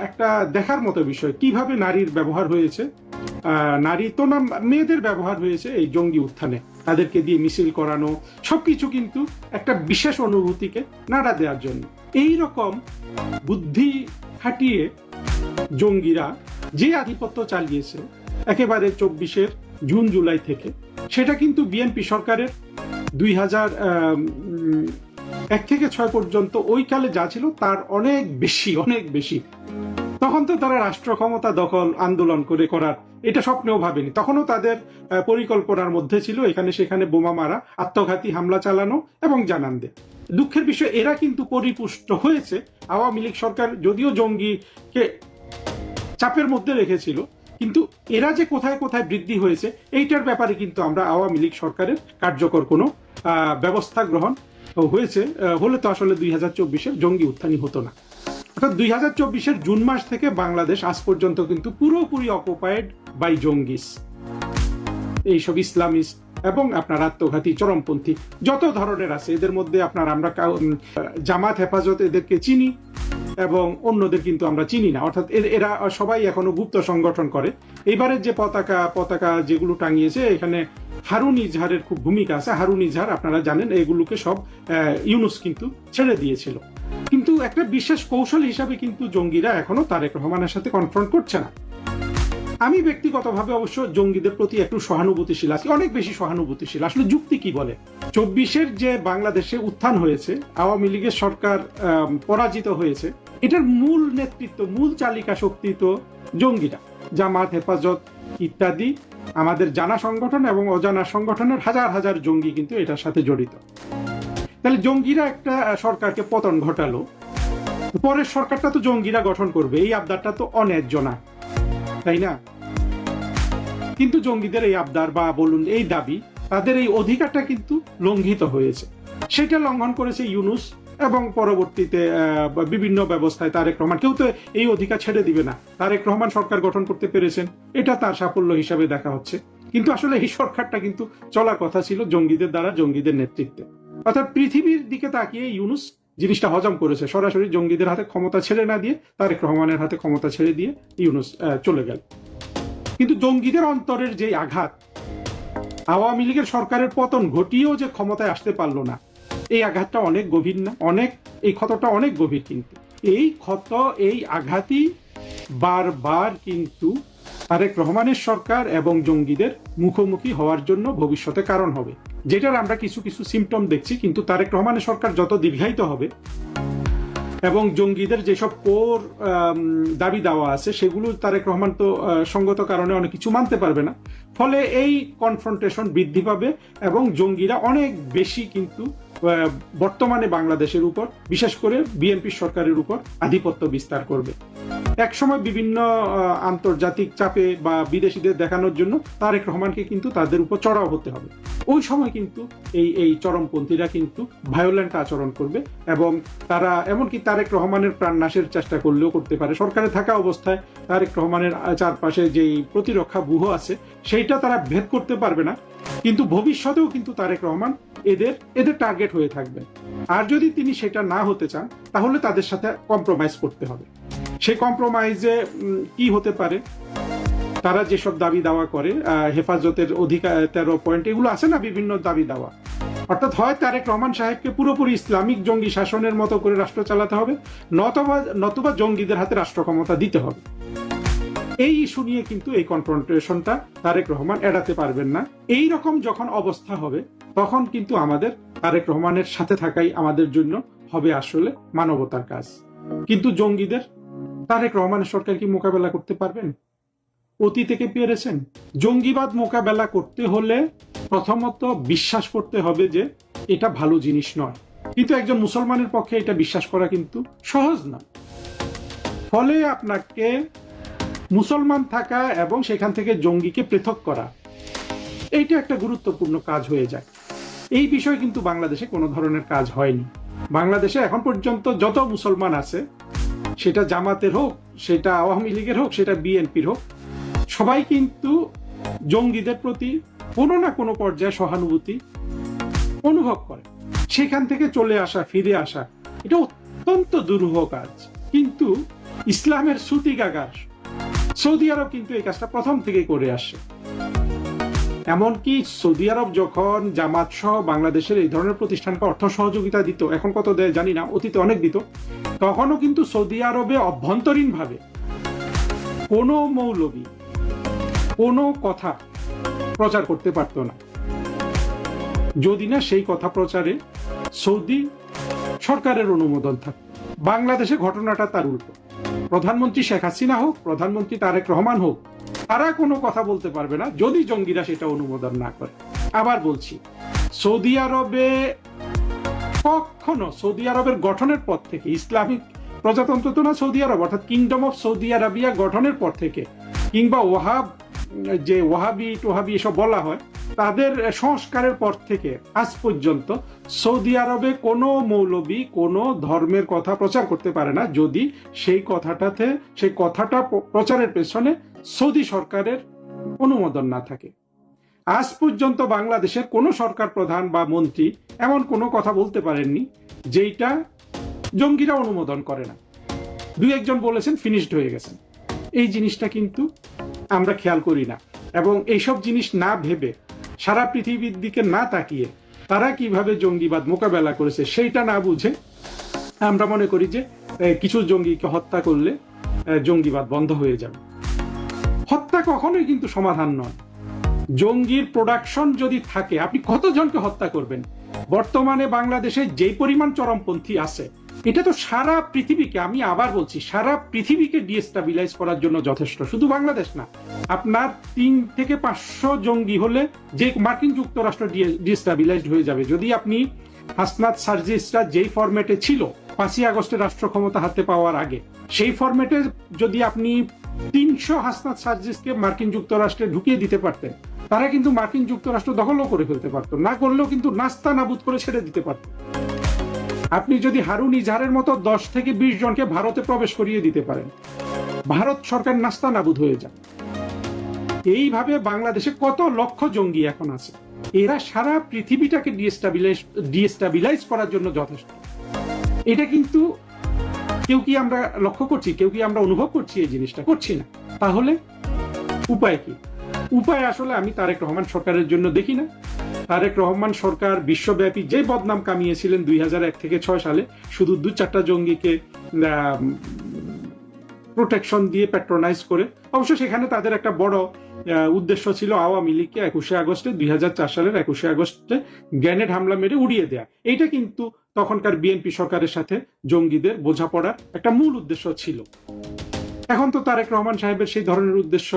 একটা দেখার মতো বিষয়, কিভাবে নারীর ব্যবহার হয়েছে, নারী তো না, মেয়েদের ব্যবহার হয়েছে এই জঙ্গি উত্থানে, তাদেরকে দিয়ে মিছিল করানো, সবকিছু কিন্তু একটা বিশেষ অনুভূতিকে নাড়া দেওয়ার জন্য। এই রকম বুদ্ধি খাটিয়ে জঙ্গিরা যে আধিপত্য চালিয়েছে একেবারে 24-এর জুন জুলাই থেকে, সেটা কিন্তু বিএনপি সরকারের 2001 থেকে 6 পর্যন্ত ওই কালে যা ছিল তার অনেক বেশি। তখন তো তারা রাষ্ট্র ক্ষমতা দখল আন্দোলন করার এটা স্বপ্নেও ভাবেনি। তখনও তাদের পরিকল্পনার মধ্যে ছিল এখানে সেখানে বোমা মারা, আত্মঘাতী হামলা চালানো এবং জানান দেয়া। দুঃখের বিষয়, এরা কিন্তু পরিপুষ্ট হয়েছে। আওয়ামী লীগ সরকার যদিও জঙ্গিকে চাপের মধ্যে রেখেছিল, কিন্তু এরা যে কোথায় কোথায় বৃদ্ধি হয়েছে এইটার ব্যাপারে কিন্তু আমরা আওয়ামী লীগ সরকারের কার্যকর কোনো ব্যবস্থা গ্রহণ হলে তো আসলে 2024-এর জঙ্গি উত্থানই হতো না। অর্থাৎ 2024-এর জুন মাস থেকে বাংলাদেশ আজ পর্যন্ত কিন্তু পুরোপুরি অকুপাইড বাই জঙ্গিস, এইসব ইসলামিস্ট এবং আপনার আত্মঘাতী চরমপন্থী যত ধরনের আছে। এদের মধ্যে আমরা জামাত, হেফাজত, এদেরকে চিনি এবং অন্যদের কিন্তু আমরা চিনি না। অর্থাৎ এরা সবাই এখনো গুপ্ত সংগঠন করে। এবারের যে পতাকা যেগুলো টাঙিয়েছে, এখানে হারুন ইজহারের খুব ভূমিকা আছে। হারুন ইজহার আপনারা জানেন, এগুলোকে সব ইউনুস কিন্তু ছেড়ে দিয়েছিল। কিন্তু একটা বিশেষ কৌশল হিসাবে কিন্তু জঙ্গিরা এখনো তারেক রহমানের সাথে কনফ্রন্ট করছে না। আমি ব্যক্তিগতভাবে অবশ্য জঙ্গিদের প্রতি একটু সহানুভূতিশীল আছি, অনেক বেশি সহানুভূতিশীল। আসলে যুক্তি কি বলে? 24-এর যে বাংলাদেশে উত্থান হয়েছে, আওয়ামী লীগের সরকার পরাজিত হয়েছে, এটার মূল নেতৃত্ব, মূল চালিকা শক্তি তো জঙ্গিরা। জামাত, হেফাজত ইত্যাদি আমাদের জানা সংগঠন এবং অজানা সংগঠনের হাজার হাজার জঙ্গি কিন্তু এটার সাথে জড়িত। তাহলে জঙ্গিরা একটা সরকারকে পতন ঘটালো, পরের সরকারটা তো জঙ্গিরা গঠন করবে, এই আবদারটা তো অন্যায্য না, তাই না? কিন্তু জঙ্গিদের এই আবদার বা বলুন এই দাবি, তাদের এই অধিকারটা কিন্তু লঙ্ঘিত হয়েছে। সেটা লঙ্ঘন করেছে ইউনূস এবং পরবর্তীতে বিভিন্ন ব্যবস্থায় তারেক রহমান। কেউ তো এই অধিকার ছেড়ে দিবে না। তারেক রহমান সরকার গঠন করতে পেরেছেন, এটা তার সাফল্য হিসাবে দেখা হচ্ছে। কিন্তু আসলে এই সরকারটা কিন্তু চলার কথা ছিল জঙ্গিদের দ্বারা, জঙ্গিদের নেতৃত্বে। অর্থাৎ পৃথিবীর দিকে তাকিয়ে ইউনূস জিনিসটা হজম করেছে, সরাসরি জঙ্গিদের হাতে ক্ষমতা ছেড়ে না দিয়ে তারেক রহমানের হাতে ক্ষমতা ছেড়ে দিয়ে ইউনূস চলে গেল। কিন্তু জঙ্গিদের অন্তরের যে আঘাত, আওয়ামী লীগের সরকারের পতন ঘটিয়েও যে ক্ষমতায় আসতে পারলো না, এই আঘাতটা অনেক গভীর না? এই ক্ষতটা অনেক গভীর। কিন্তু এই ক্ষত, এই আঘাতই বারবার কিন্তু তারেক রহমানের সরকার এবং জঙ্গিদের মুখোমুখি হওয়ার জন্য ভবিষ্যতে কারণ হবে, যেটার আমরা কিছু কিছু সিমটম দেখছি। কিন্তু তারেক রহমানের সরকার যত দীর্ঘায়িত হবে এবং জঙ্গিদের যেসব কোর দাবি দেওয়া আছে সেগুলো তারেক রহমান তো সঙ্গত কারণে অনেক কিছু মানতে পারবে না, ফলে এই কনফ্রন্টেশন বৃদ্ধি পাবে এবং জঙ্গিরা অনেক বেশি কিন্তু বর্তমানে বাংলাদেশের উপর, বিশেষ করে বিএনপি সরকারের উপর আধিপত্য বিস্তার করবে। একসময় বিভিন্ন আন্তর্জাতিক চাপে বা বিদেশিদের দেখানোর জন্য তারেক রহমানকে কিন্তু তাদের উপর চড়াও হতে হবে। ওই সময় কিন্তু এই চরমপন্থীরা কিন্তু ভায়োলেন্ট আচরণ করবে এবং তারা এমনকি তারেক রহমানের প্রাণনাশের চেষ্টা করলেও করতে পারে। সরকারে থাকা অবস্থায় তারেক রহমানের চারপাশে যেই প্রতিরক্ষা ব্যূহ আছে সেইটা তারা ভেদ করতে পারবে না, কিন্তু ভবিষ্যতেও কিন্তু তারেক রহমান এদের টার্গেট হয়ে থাকবে। আর যদি তিনি সেটা না হতে চান তাহলে তাদের সাথে কম্প্রোমাইজ করতে হবে। সেই কম্প্রোমাইজে কি হতে পারে? তারা যেসব দাবি দাওয়া করে, হেফাজতের অধিকার 13 পয়েন্ট, এগুলো আছে না বিভিন্ন দাবি দাওয়া, অর্থাৎ হয় তারেক রহমান সাহেবকে পুরোপুরি ইসলামিক জঙ্গি শাসনের মতো করে রাষ্ট্র চালাতে হবে, নতুবা জঙ্গিদের হাতে রাষ্ট্র ক্ষমতা দিতে হবে। এই ইস্যু নিয়ে কিন্তু এই কনফ্রন্টেশনটা তারেক রহমান এড়াতে পারবেন না। এই রকম যখন অবস্থা হবে তখন কিন্তু আমাদের তারেক রহমানের সাথে থাকাই আমাদের জন্য হবে আসলে মানবতার কাজ। কিন্তু জঙ্গিদের তারেক রহমানের সরকার কি মোকাবেলা করতে পারবেন? অতীতে কে পেরেছেন? জঙ্গিবাদ মোকাবেলা করতে হলে প্রথমত বিশ্বাস করতে হবে যে এটা ভালো জিনিস নয়, কিন্তু একজন মুসলমানের পক্ষে এটা বিশ্বাস করা কিন্তু সহজ না। ফলে আপনাকে মুসলমান থাকা এবং সেখান থেকে জঙ্গিকে পৃথক করা, এইটা একটা গুরুত্বপূর্ণ কাজ হয়ে যায়। এই বিষয়ে কিন্তু বাংলাদেশে কোনো ধরনের কাজ হয়নি। বাংলাদেশে এখন পর্যন্ত যত মুসলমান আছে, সেটা জামাতের হোক, সেটা আওয়ামী লীগের হোক, সেটা বিএনপির হোক, সবাই কিন্তু জঙ্গিদের প্রতি কোনো না কোনো পর্যায়ে সহানুভূতি অনুভব করে। সেখান থেকে চলে আসা, ফিরে আসা, এটা অত্যন্ত দুরূহ কাজ। কিন্তু ইসলামের সূতিকাগার সৌদি আরব কিন্তু এই কাজটা প্রথম থেকে করে আসে। এমনকি সৌদি আরব যখন জামাত সহ বাংলাদেশের এই ধরনের প্রতিষ্ঠানকে অর্থ সহযোগিতা দিত, এখন কত দেয় জানি না, অতীতে অনেক দিত, তখনও কিন্তু সৌদি আরবে অভ্যন্তরীণভাবে কোনো মৌলবী কোনো কথা প্রচার করতে পারত না, যদি না সেই কথা প্রচারে সৌদি সরকারের অনুমোদন থাকত। বাংলাদেশে ঘটনাটা তার উল্টো। প্রধানমন্ত্রী শেখ হাসিনা হোক, প্রধানমন্ত্রী তারেক রহমান হোক, তারা কোনো কথা বলতে পারবে না যদি জঙ্গিরা সেটা অনুমোদন না করে। আবার বলছি, সৌদি আরবে কখনো, সৌদি আরবের গঠনের পর থেকে, ইসলামিক প্রজাতন্ত্র তো না সৌদি আরব, অর্থাৎ কিংডম অফ সৌদি আরবিয়া গঠনের পর থেকে, কিংবা ওয়াহাবি টোহাবি এসব বলা হয়, তাদের সংস্কারের পর থেকে আজ পর্যন্ত সৌদি আরবে কোনো মৌলবী কোনো ধর্মের কথা প্রচার করতে পারে না যদি সেই কথাটা প্রচারের পেছনে সৌদি সরকারের অনুমোদন না থাকে। আজ পর্যন্ত বাংলাদেশের কোনো সরকার প্রধান বা মন্ত্রী এমন কোনো কথা বলতে পারেননি যেটা জঙ্গিরা অনুমোদন করে না। দুই একজন বলেছেন, ফিনিশড হয়ে গেছেন। এই জিনিসটা কিন্তু আমরা খেয়াল করি না, এবং এইসব জিনিস না ভেবে, সারা পৃথিবীর দিকে না তাকিয়ে তারা কিভাবে জঙ্গিবাদ মোকাবেলা করেছে সেইটা না বুঝে আমরা মনে করি যে কিছু জঙ্গিকে হত্যা করলে জঙ্গিবাদ বন্ধ হয়ে যাবে। হত্যা কখনোই কিন্তু সমাধান নয়। জঙ্গির প্রোডাকশন যদি থাকে, আপনি কতজনকে হত্যা করবেন? বর্তমানে বাংলাদেশে যেই পরিমাণ চরমপন্থী আছে, এটা তো সারা পৃথিবীকে, আমি আবার বলছি, সারা পৃথিবীকে ডিস্টেবিলাইজ করার জন্য যথেষ্ট। শুধু বাংলাদেশ না, আপনার 3 থেকে 500 জঙ্গি হলে যে মার্কিন যুক্তরাষ্ট্র ডিস্টেবিলাইজড হয়ে যাবে। যদি আপনি হাসনাত সার্জিসরা যেই ফরম্যাটে ছিল 5ই আগস্টে রাষ্ট্র ক্ষমতা হাতে পাওয়ার আগে, সেই ফরম্যাটে যদি আপনি 300 হাসনাত সার্জিসকে মার্কিন যুক্তরাষ্ট্রে ঢুকিয়ে দিতে পারতেন, তারা কিন্তু মার্কিন যুক্তরাষ্ট্র দখলও করে ফেলতে পারতো, না করলেও কিন্তু নাস্তা নাবুদ করে ছেড়ে দিতে পারত। আপনি যদি হারুন ইজহারের মতো 10 থেকে 20 জনকে ভারতে প্রবেশ করিয়ে দিতে পারেন, ভারত সরকার নাস্তা নাবুদ হয়ে যায়। এইভাবে বাংলাদেশে কত লক্ষ জঙ্গি এখন আছে, এরা সারা পৃথিবীটাকে ডিস্টাবিলাইজ করার জন্য যথেষ্ট। এটা কিন্তু কেউ কি আমরা লক্ষ্য করছি, কেউ কি আমরা অনুভব করছি এই জিনিসটা? করছি না। তাহলে উপায় কি? উপায় আসলে আমি তারেক রহমান সরকারের জন্য দেখি না। তারেক রহমান সরকার বিশ্বব্যাপী যে বদনাম কামিয়েছিলেন 2001 থেকে 6 সালে, শুধু 2-4টা জঙ্গিকে প্রোটেকশন দিয়ে প্যাট্রোনাইজ করে, অবশ্য সেখানে তাদের একটা বড় উদ্দেশ্য ছিল আওয়ামী লীগকে 2004 সালের 21 আগস্টে গ্রেনেড হামলা মেরে উড়িয়ে দেয়া। এইটা কিন্তু তখনকার বিএনপি সরকারের সাথে জঙ্গিদের বোঝাপড়ার একটা মূল উদ্দেশ্য ছিল। এখন তো তারেক রহমান সাহেবের সেই ধরনের উদ্দেশ্য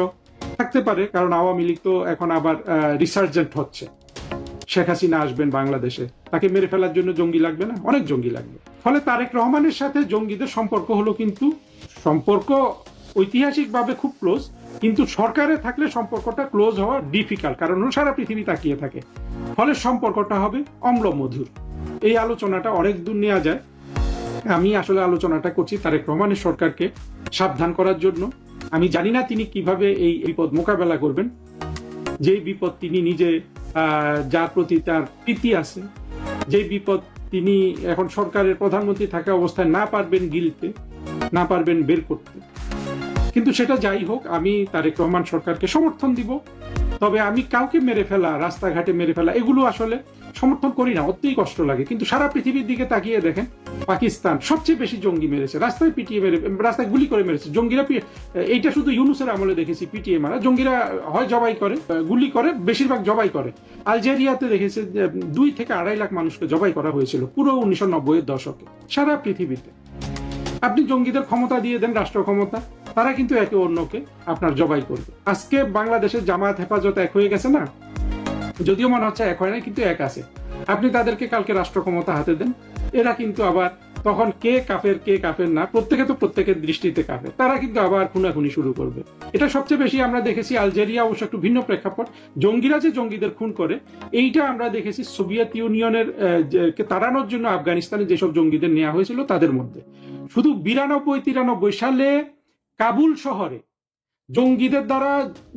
থাকতে পারে, কারণ আওয়ামী লীগ তো এখন আবার রিসার্জেন্ট হচ্ছে। শেখ হাসিনা আসবেন বাংলাদেশে, তাকে মেরে ফেলার জন্য জঙ্গি লাগবে না? অনেক জঙ্গি লাগবে। ফলে তারেক রহমানের সাথে জঙ্গিদের সম্পর্ক হলো, কিন্তু সম্পর্ক ঐতিহাসিকভাবে খুব ক্লোজ, কিন্তু সরকারে থাকলে সম্পর্কটা ক্লোজ হওয়া ডিফিকাল্ট, কারণ সারা পৃথিবী তাকিয়ে থাকে। ফলে সম্পর্কটা হবে অম্ল মধুর। এই আলোচনাটা অনেক দূর নেওয়া যায়। আমি আসলে আলোচনাটা করছি তারেক রহমানের সরকারকে সাবধান করার জন্য। আমি জানি না তিনি কিভাবে এই বিপদ মোকাবেলা করবেন, যে বিপদ তিনি নিজে, যার প্রতি তার প্রীতি আছে, যে বিপদ তিনি এখন সরকারের প্রধানমন্ত্রী থাকা অবস্থায় না পারবেন গিলতে, না পারবেন বের করতে। কিন্তু সেটা যাই হোক, আমি তারেক রহমান সরকারকে সমর্থন দিব। তবে আমি কাউকে মেরে ফেলা, রাস্তাঘাটে মেরে ফেলা, এগুলো আসলে সমর্থন করি না, অত্যই কষ্ট লাগে। কিন্তু সারা পৃথিবীর দিকে তাকিয়ে দেখেন, পাকিস্তান সবচেয়ে বেশি জঙ্গি মেরেছে, রাস্তায় পিটিয়ে মেরে, রাস্তায় গুলি করে মেরেছে জঙ্গিরা। এইটা শুধু ইউনুসের আমলে দেখেছি পিটিয়ে মারা। জঙ্গিরা হয় জবাই করে, গুলি করে, বেশিরভাগ জবাই করে। আলজেরিয়াতে দেখেছে 2 থেকে 2.5 লাখ মানুষকে জবাই করা হয়েছিল পুরো 1990-এর দশকে। সারা পৃথিবীতে আপনি জঙ্গিদের ক্ষমতা দিয়ে দেন, রাষ্ট্র ক্ষমতা, তারা কিন্তু একে অন্যকে আপনার জবাই করবে। আজকে বাংলাদেশের জামায়াত হেফাজত এক হয়ে গেছে না? যদিও মনে হচ্ছে এক হয় না, কিন্তু এক আছে। আপনি তাদেরকে কালকে রাষ্ট্র ক্ষমতা হাতে দেন, এরা কিন্তু আবার তখন কে কাফের না, প্রত্যেকে তো প্রত্যেকের দৃষ্টিতে কাফের, তারা কিন্তু আবার খুনাখুনি শুরু করবে। এটা সবচেয়ে বেশি আমরা দেখেছি আলজেরিয়া, অবশ্য একটু ভিন্ন প্রেক্ষাপট। জঙ্গিরা যে জঙ্গিদের খুন করে, এইটা আমরা দেখেছি সোভিয়েত ইউনিয়নের তাড়ানোর জন্য আফগানিস্তানে যেসব জঙ্গিদের নেওয়া হয়েছিল তাদের মধ্যে। শুধু 92-93 সালে কাবুল শহরে জঙ্গিদের দ্বারা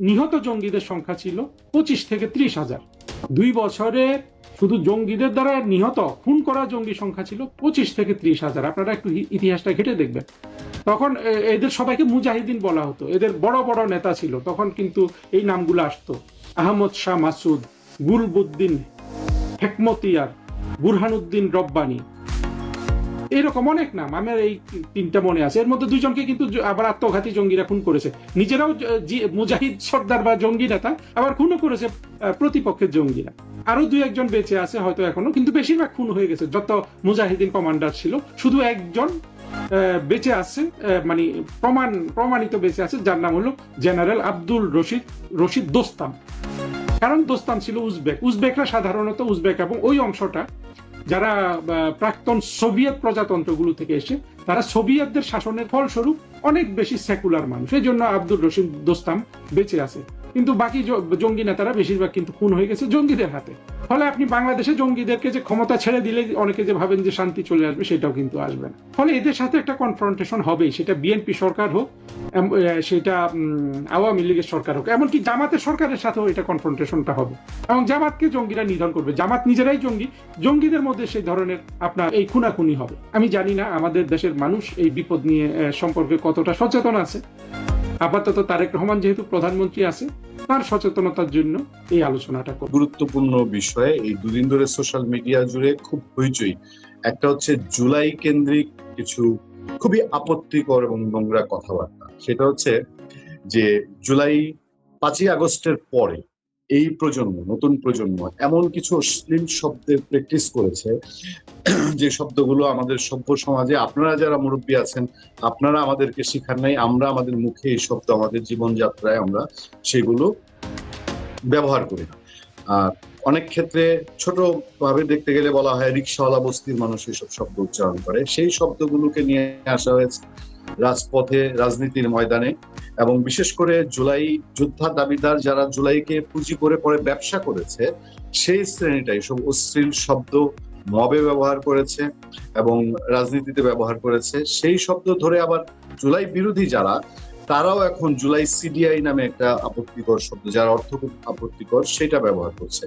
নিহত জঙ্গিদের সংখ্যা ছিল 25 থেকে 30 হাজার। 2 বছরে শুধু জঙ্গিদের দ্বারা নিহত, খুন করা জঙ্গি সংখ্যা ছিল 25 থেকে 30 হাজার। আপনারা একটু ইতিহাসটা ঘেটে দেখবেন। তখন এদের সবাইকে মুজাহিদিন বলা হতো, এদের বড় বড় নেতা ছিল। তখন কিন্তু এই নামগুলো আসতো: আহমদ শাহ মাসুদ, গুলবুদ্দিন হেকমতিয়ার, বুরহানুদ্দিন রব্বানি, এরকম অনেক নাম আমার এই 3টা মনে আছে। এর মধ্যে 2 জনকে কিন্তু আবার আত্মঘাতী জঙ্গিরা খুন করেছে। নিজেরাও মুজাহিদ সর্দার বা জঙ্গি নেতা, আবার খুনও করেছে প্রতিপক্ষের জঙ্গিরা। আরো 2-1 জন বেঁচে আছে হয়তো এখনো, কিন্তু বেশিরভাগ খুন হয়ে গেছে। যত মুজাহিদিন কমান্ডার ছিল, শুধু 1 জন বেঁচে আছে, মানে প্রমাণিত বেঁচে আছে, যার নাম হলো জেনারেল আব্দুল রশিদ দোস্তাম। কারণ দোস্তাম ছিল উজবেকরা সাধারণত উজবেক এবং ওই অংশটা যারা প্রাক্তন সোভিয়েত প্রজাতন্ত্রগুলো থেকে এসে, তারা সোভিয়েতদের শাসনের ফলস্বরূপ অনেক বেশি সেকুলার মানুষ। এই জন্য আব্দুল রশিদ দোস্তাম বেঁচে আছে। কিন্তু বাকি জঙ্গি নেতারা বেশিরভাগ কিন্তু খুন হয়ে গেছে জঙ্গিদের হাতে। ফলে আপনি বাংলাদেশে জঙ্গিদেরকে যে ক্ষমতা ছেড়ে দিলে অনেকে যে ভাবেন যে শান্তি চলে আসবে, সেটাও কিন্তু আসবে না। ফলে এদের সাথে একটা কনফ্রন্টেশন হবেই, সেটা বিএনপি সরকার হোক, সেটা আওয়ামী লীগের সরকার হোক, এমনকি জামাতের সরকারের সাথেও এটা কনফ্রন্টেশনটা হবে। এবং জামাতকে জঙ্গিরা নিধন করবে। জামাত নিজেরাই জঙ্গি, জঙ্গিদের মধ্যে সেই ধরনের আপনার এই খুনাখুনি হবে। আমি জানি না আমাদের দেশের মানুষ এই বিপদ নিয়ে সম্পর্কে কতটা সচেতন আছে। আপাতত তারেক রহমান যেহেতু প্রধানমন্ত্রী আছে, তার সচেতনতার জন্য এই আলোচনাটা করব। গুরুত্বপূর্ণ বিষয়ে এই 2 দিন ধরে সোশ্যাল মিডিয়া জুড়ে খুব হইচই। একটা হচ্ছে জুলাই কেন্দ্রিক কিছু খুবই আপত্তিকর এবং নোংরা কথাবার্তা। সেটা হচ্ছে যে জুলাই 5ই আগস্টের পরে এই প্রজন্ম, নতুন প্রজন্ম এমন কিছু অশ্লীল শব্দের প্র্যাকটিস করেছে, যে শব্দগুলো আমাদের সভ্য সমাজে, আপনারা যারা মুরব্বী আছেন, আপনারা আমাদেরকে শিখান নাই, আমরা আমাদের মুখে এই শব্দ, আমাদের জীবনযাত্রায় আমরা সেগুলো ব্যবহার করি না। অনেক ক্ষেত্রে ছোট ভাবে দেখতে গেলে বলা হয় রিক্সাওয়ালা বস্তির মানুষ এইসব শব্দ উচ্চারণ করে, সেই শব্দগুলোকে নিয়ে আসা হয়েছে রাজপথে, রাজনীতির ময়দানে। এবং বিশেষ করে জুলাই যোদ্ধা দাবিদার যারা জুলাইকে পুঁজি করে পরে ব্যবসা করেছে, সেই শ্রেণীটা এইসব অশ্লীল শব্দ মবে ব্যবহার করেছে এবং রাজনীতিতে ব্যবহার করেছে। সেই শব্দ ধরে আবার জুলাই বিরোধী যারা, তারাও এখন জুলাই সিডিআই নামে একটা আপত্তিকর শব্দ, যার অর্থ খুব আপত্তিকর, সেটা ব্যবহার করছে।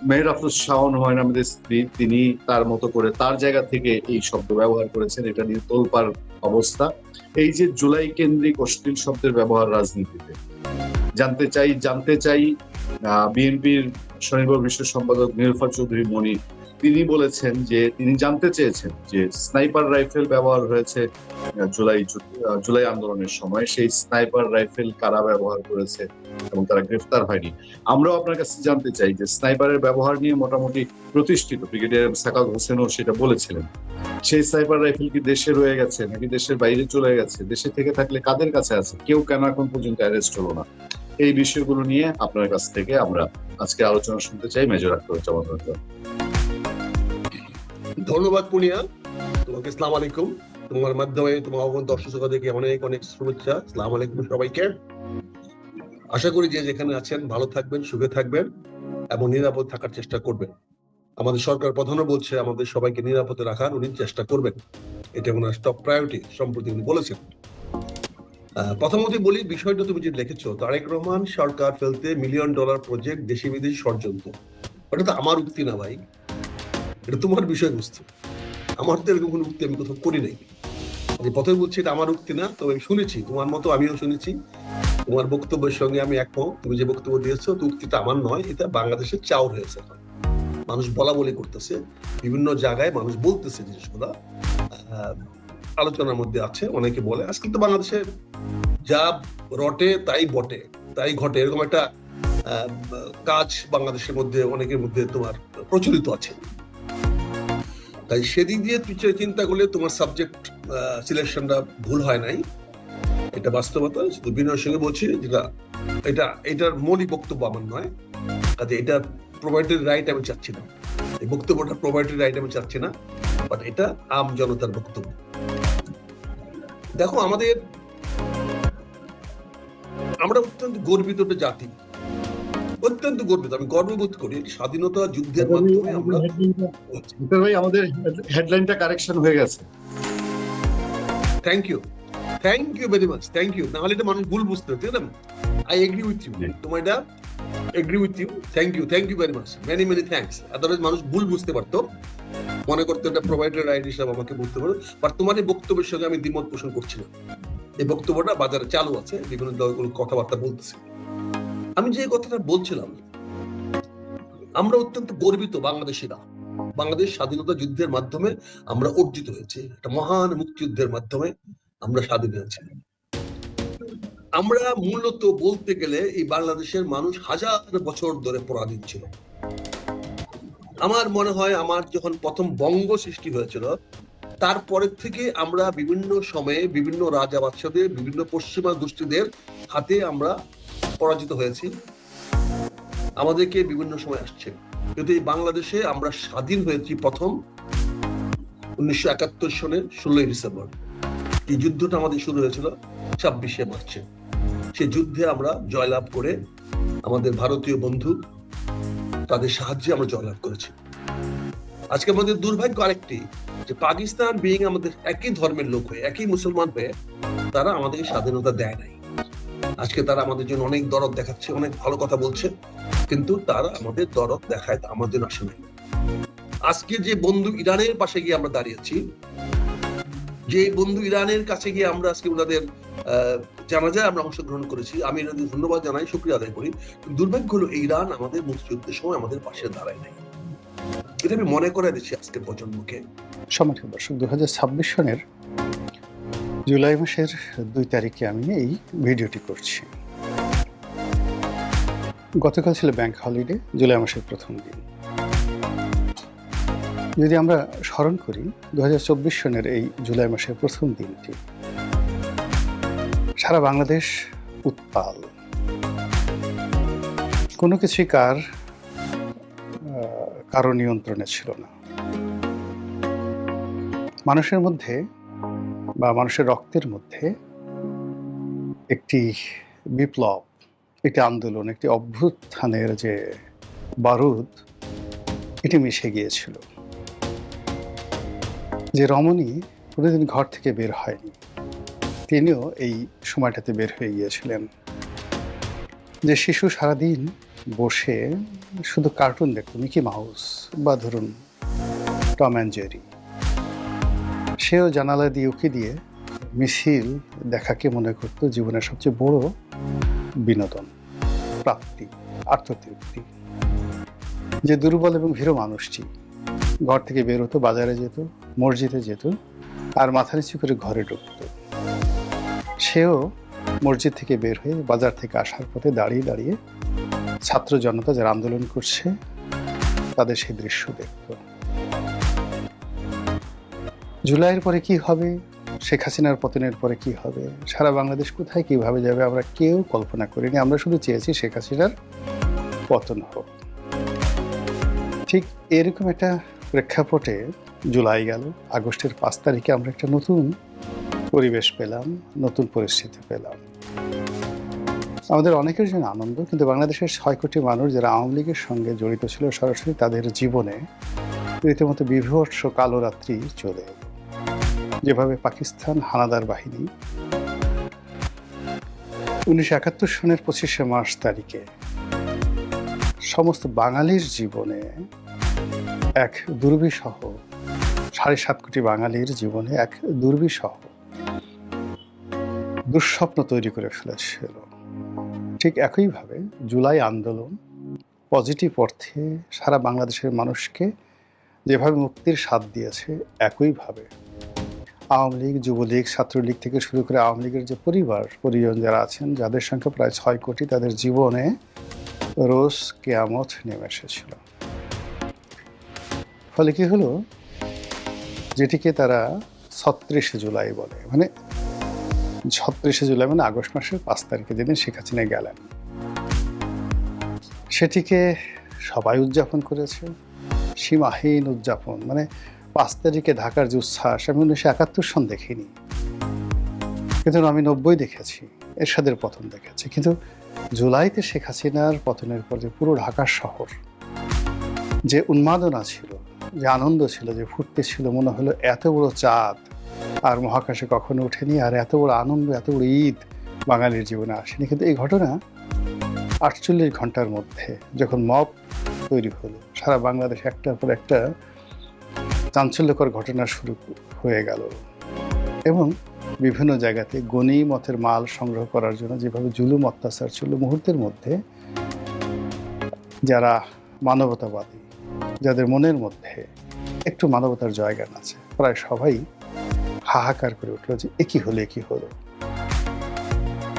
মেহের আফরোজ শাওন হুমায়ুন আহমেদের স্ত্রী, তিনি তার মতো করে তার জায়গা থেকে এই শব্দ ব্যবহার করেছেন। এটা নিয়ে তোলপাড় অবস্থা। এই যে জুলাই কেন্দ্রিক অশ্লীল শব্দের ব্যবহার রাজনীতিতে, জানতে চাই বিএনপির স্বনির্ভর বিশ্ব সম্পাদক নীলুফার চৌধুরী মনি, তিনি বলেছেন যে তিনি জানতে চেয়েছেন যে স্নাইপার রাইফেল ব্যবহার হয়েছে জুলাই আন্দোলনের সময়, সেই স্নাইপার রাইফেল কারা ব্যবহার করেছে এবং তারা গ্রেফতার হয়নি। আমরাও আপনার কাছে জানতে চাই যে স্নাইপারের ব্যবহার নিয়ে মোটামুটি প্রতিষ্ঠিত ব্রিগেডিয়ার সাকাত হোসেনও সেটা বলেছিলেন। সেই স্নাইপার রাইফেল কি দেশে রয়ে গেছে নাকি দেশের বাইরে চলে গেছে? দেশে থেকে থাকলে কাদের কাছে আছে? কেউ কেন এখন পর্যন্ত অ্যারেস্ট হলো না? এই বিষয়গুলো নিয়ে আপনার কাছ থেকে আমরা আজকে আলোচনা শুনতে চাই। মেজর আখতারুজ্জামান। ধন্যবাদ পুনিয়া, তোমাকে আসসালামু আলাইকুম। তোমার মাধ্যমে তোমার দর্শক শ্রোতাদেরকে অনেক অনেক শুভেচ্ছা। আসসালামু আলাইকুম সবাইকে। আশা করি যে যেখানে আছেন ভালো থাকবেন, সুখে থাকবেন এবং নিরাপদ থাকার চেষ্টা করবেন। আমাদের সরকার প্রধানও বলছে আমাদের সবাইকে নিরাপদে রাখার উনি চেষ্টা করবেন, এটা ওনার টপ প্রায়োরিটি, সম্প্রতি উনি বলেছেন। প্রথমত বলি, বিষয়টা তুমি যে লিখেছো, তারেক রহমান সরকার ফেলতে $1 মিলিয়ন প্রজেক্ট দেশি বিদেশি ষড়যন্ত্র, ওটা তো আমার উক্তি না ভাই, এটা তোমার বিষয়বস্তু। আমার তো এরকম কোনো উক্তি আমি কোথাও করি নাই। যে প্রথমে বলছি এটা আমার উক্তি না, তবে আমি শুনেছি, তোমার মতো আমিও শুনেছি, তোমার বক্তব্যের সঙ্গে আমি একমত। তুমি যে বক্তব্য দিয়েছো, তো উক্তিটা আমার নয়, এটা বাংলাদেশের চাউর হয়েছে। এখন মানুষ বলা বলি করতেছে, বিভিন্ন জায়গায় মানুষ বলতেছে জিনিসগুলা, আলোচনার মধ্যে আছে। অনেকে বলে আজকে তো বাংলাদেশের যা রটে তাই বটে, তাই ঘটে, এরকম একটা কাজ বাংলাদেশের মধ্যে অনেকের মধ্যে তোমার প্রচলিত আছে। তাই সেদিক দিয়ে চিন্তা করলে তোমার সাবজেক্ট সিলেকশনটা ভুল হয় নাই, এটা বাস্তবতা। শুধু বিনয়ের সঙ্গে বলছি যেটা এটার মৌলিক বক্তব্য আমার নয়, কাজে এটা প্রোভাইডারি রাইট আমি চাচ্ছি না, এই বক্তব্যটা প্রোভাইডারি রাইট আমি চাচ্ছি না, বাট এটা আম জনতার বক্তব্য। দেখো, আমরা অত্যন্ত গর্বিত একটা জাতি, অত্যন্ত গর্বিত। আমি গর্ববোধ করি স্বাধীনতা যুদ্ধের মাধ্যমে আমরা। ভাই, আমাদের হেডলাইনটা কারেকশন হয়ে গেছে। Thank you very much, thank you. নাহলে এটা মানুষ ভুল বুঝতে হবে, ঠিক না? আই এগ্রি উইথ ইউ, তোমার এটা agree with you. Thank you very much, many thanks. Otherwise মানুষ ভুল বুঝতে পারতো, মনে করতো এটা প্রোভাইডার রাইট হিসাবে আমাকে বলতে পারো। বাট তোমার এই বক্তব্যের সঙ্গে আমি দ্বিমত পোষণ করছি না। এই বক্তব্যটা বাজারে চালু আছে, বিভিন্ন দলগুলো কথাবার্তা বলতেছে। আমি যে কথাটা বলছিলাম, আমরা অত্যন্ত গর্বিত বাংলাদেশিরা। বাংলাদেশ স্বাধীনতা যুদ্ধের মাধ্যমে আমরা অর্জিত হয়েছে, একটা মহান মুক্তিযুদ্ধের মাধ্যমে আমরা স্বাধীন হয়েছি। আমরা মূলত বলতে গেলে এই বাংলাদেশের মানুষ হাজার বছর ধরে পরাধীন ছিল। আমার মনে হয় আমার যখন প্রথম বঙ্গ সৃষ্টি হয়েছিল, তারপরের থেকে আমরা বিভিন্ন সময়ে বিভিন্ন রাজা বাদশাদের, বিভিন্ন পশ্চিমা গোষ্ঠীদের হাতে আমরা পরাজিত হয়েছি, আমাদেরকে বিভিন্ন সময় আসছে। কিন্তু এই বাংলাদেশে আমরা স্বাধীন হয়েছি প্রথম 1971 সনের 16 ডিসেম্বর। এই যুদ্ধটা আমাদের শুরু হয়েছিল 26শে মার্চে। সেই যুদ্ধে আমরা জয়লাভ করে, আমাদের ভারতীয় বন্ধু তাদের সাহায্যে আমরা জয়লাভ করেছি। আজকে আমাদের দুর্ভাগ্য আরেকটি, যে পাকিস্তান বিইং আমাদের একই ধর্মের লোক হয়ে, একই মুসলমান হয়ে, তারা আমাদেরকে স্বাধীনতা দেয় নাই। আজকে তারা আমাদের জন্য অনেক দরদ দেখাচ্ছে, অনেক ভালো কথা বলছে, কিন্তু তারা আমাদের দরদ দেখায় আমাদের আসে নাই। আজকে যে বন্ধু ইরানের পাশে গিয়ে আমরা দাঁড়িয়েছি, যে বন্ধু ইরানের কাছে গিয়ে আমরা আজকে ওনাদের জানাজায় আমরা অংশগ্রহণ করেছি, আমি এনাদের ধন্যবাদ জানাই, শুকরিয়া আদায় করি। দুর্ভাগ্য হলো ইরান আমাদের মুক্তিযুদ্ধের সময় আমাদের পাশে দাঁড়ায় নাই। এটা আমি মনে করে দিচ্ছি আজকের প্রজন্মকে। সম্মানিত দর্শক, 2026 সনের জুলাই মাসের 2 তারিখে আমি এই ভিডিওটি করছি। গতকাল ছিল ব্যাংক হলিডে, জুলাই মাসের প্রথম দিন। যদি আমরা স্মরণ করি 2024 সনের এই জুলাই মাসের প্রথম দিনটি, সারা বাংলাদেশ উত্তাল। কোনো কিছুই কার কারো নিয়ন্ত্রণে ছিল না। মানুষের মধ্যে বা মানুষের রক্তের মধ্যে একটি বিপ্লব, একটি আন্দোলন, একটি অভ্যুত্থানের যে বারুদ, এটি মিশে গিয়েছিল। যে রমণী কোনোদিন ঘর থেকে বের হয়নি, তিনিও এই সময়টাতে বের হয়ে গিয়েছিলেন। যে শিশু সারাদিন বসে শুধু কার্টুন দেখত, মিকি মাউস বা ধরুন টম অ্যান্ড জেরি, সেও জানালা দিয়ে উঁকি দিয়ে মিছিল দেখাকে মনে করত জীবনের সবচেয়ে বড় বিনোদন, প্রাপ্তি, আত্মতৃপ্তি। যে দুর্বল এবং ভীরু মানুষটি ঘর থেকে বের হতো, বাজারে যেত, মসজিদে যেত, আর মাথা নিচু করে ঘরে ঢুকত, সেও মসজিদ থেকে বের হয়ে বাজার থেকে আসার পথে দাঁড়িয়ে দাঁড়িয়ে ছাত্র জনতা যারা আন্দোলন করছে তাদের সেই দৃশ্য দেখত। জুলাইয়ের পরে কি হবে, শেখ হাসিনার পতনের পরে কি হবে, সারা বাংলাদেশ কোথায় কিভাবে যাবে, আমরা কেউ কল্পনা করিনি। আমরা শুধু চেয়েছি শেখ হাসিনার পতন হোক। ঠিক এরকম একটা প্রেক্ষাপটে জুলাই গেল, আগস্টের 5 তারিখে আমরা একটা নতুন পরিবেশ পেলাম, নতুন পরিস্থিতি পেলাম। আমাদের অনেকের জন্য আনন্দ, কিন্তু বাংলাদেশের 6 কোটি মানুষ যারা আওয়ামী লীগের সঙ্গে জড়িত ছিল সরাসরি, তাদের জীবনে রীতিমতো বিভৎস কালো রাত্রি চলে এলো। যেভাবে পাকিস্তান হানাদার বাহিনী 1971 সনের 25শে মার্চ তারিখে সমস্ত বাঙালির জীবনে এক দুর্বিষহ, 7.5 কোটি বাঙালির জীবনে এক দুর্বিষহ দুঃস্বপ্ন তৈরি করে ফেলেছিল। ঠিক একইভাবে জুলাই আন্দোলন পজিটিভ অর্থে সারা বাংলাদেশের মানুষকে যেভাবে মুক্তির স্বাদ দিয়েছে, একইভাবে আওয়ামী লীগ, যুবলীগ, ছাত্রলীগ থেকে শুরু করে আওয়ামী লীগের যে পরিজন যারা আছেন, যাদের সংখ্যা প্রায় 6 কোটি, তাদের জীবনে রোজ কেয়ামত নেমে এসেছিল। ফলে কি হলো, যেটিকে তারা 36শে জুলাই বলে, মানে 36শে জুলাই মানে আগস্ট মাসের 5 তারিখে যেদিন শেখ হাসিনা গেলেন, সেটিকে সবাই উদযাপন করেছে, সীমাহীন উদযাপন। মানে 5 তারিখে ঢাকার যে উচ্ছ্বাস আমি 1971 সন দেখিনি, কিন্তু আমি 90 দেখেছি, এরশাদের পতন দেখেছি। কিন্তু জুলাইতে শেখ হাসিনার পতনের পর যে পুরো ঢাকা শহর যে উন্মাদনা ছিল, যে আনন্দ ছিল, যে ফুর্তি ছিল, মনে হলো এত বড় চাঁদ আর মহাকাশে কখনো ওঠেনি, আর এত বড় আনন্দ, এত বড় ঈদ বাঙালির জীবনে আসেনি। কিন্তু এই ঘটনা 48 ঘন্টার মধ্যে যখন মব তৈরি হলো, সারা বাংলাদেশে একটার পর একটা চাঞ্চল্যকর ঘটনা শুরু হয়ে গেল, এবং বিভিন্ন জায়গাতে গনিমতের মাল সংগ্রহ করার জন্য যেভাবে জুলুম অত্যাচার ছিল, মুহূর্তের মধ্যে যারা মানবতাবাদী, যাদের মনের মধ্যে একটু মানবতার জায়গান আছে, প্রায় সবাই হাহাকার করে উঠলো যে একই হলো, একই হলো।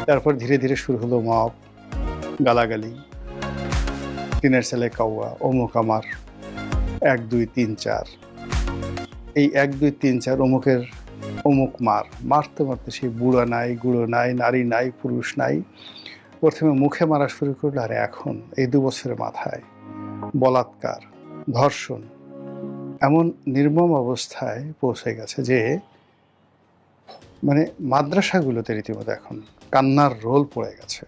তারপর ধীরে ধীরে শুরু হলো মব, গালাগালি, টিনের ছেলে কাউয়া, অমুক আমার, 1 2 3 4, এই 1 2 3 4 অমুকের অমুক মারতে মারতে সেই বুড়া নাই, গুঁড়ো নাই, নারী নাই, পুরুষ নাই। প্রথমে মুখে মারা শুরু করলো, আর এখন এই 2 বছরের মাথায় বলাৎকার, ধর্ষণ এমন নির্মম অবস্থায় পৌঁছে গেছে যে মানে মাদ্রাসাগুলোতে রীতিমতো এখন কান্নার রোল পড়ে গেছে,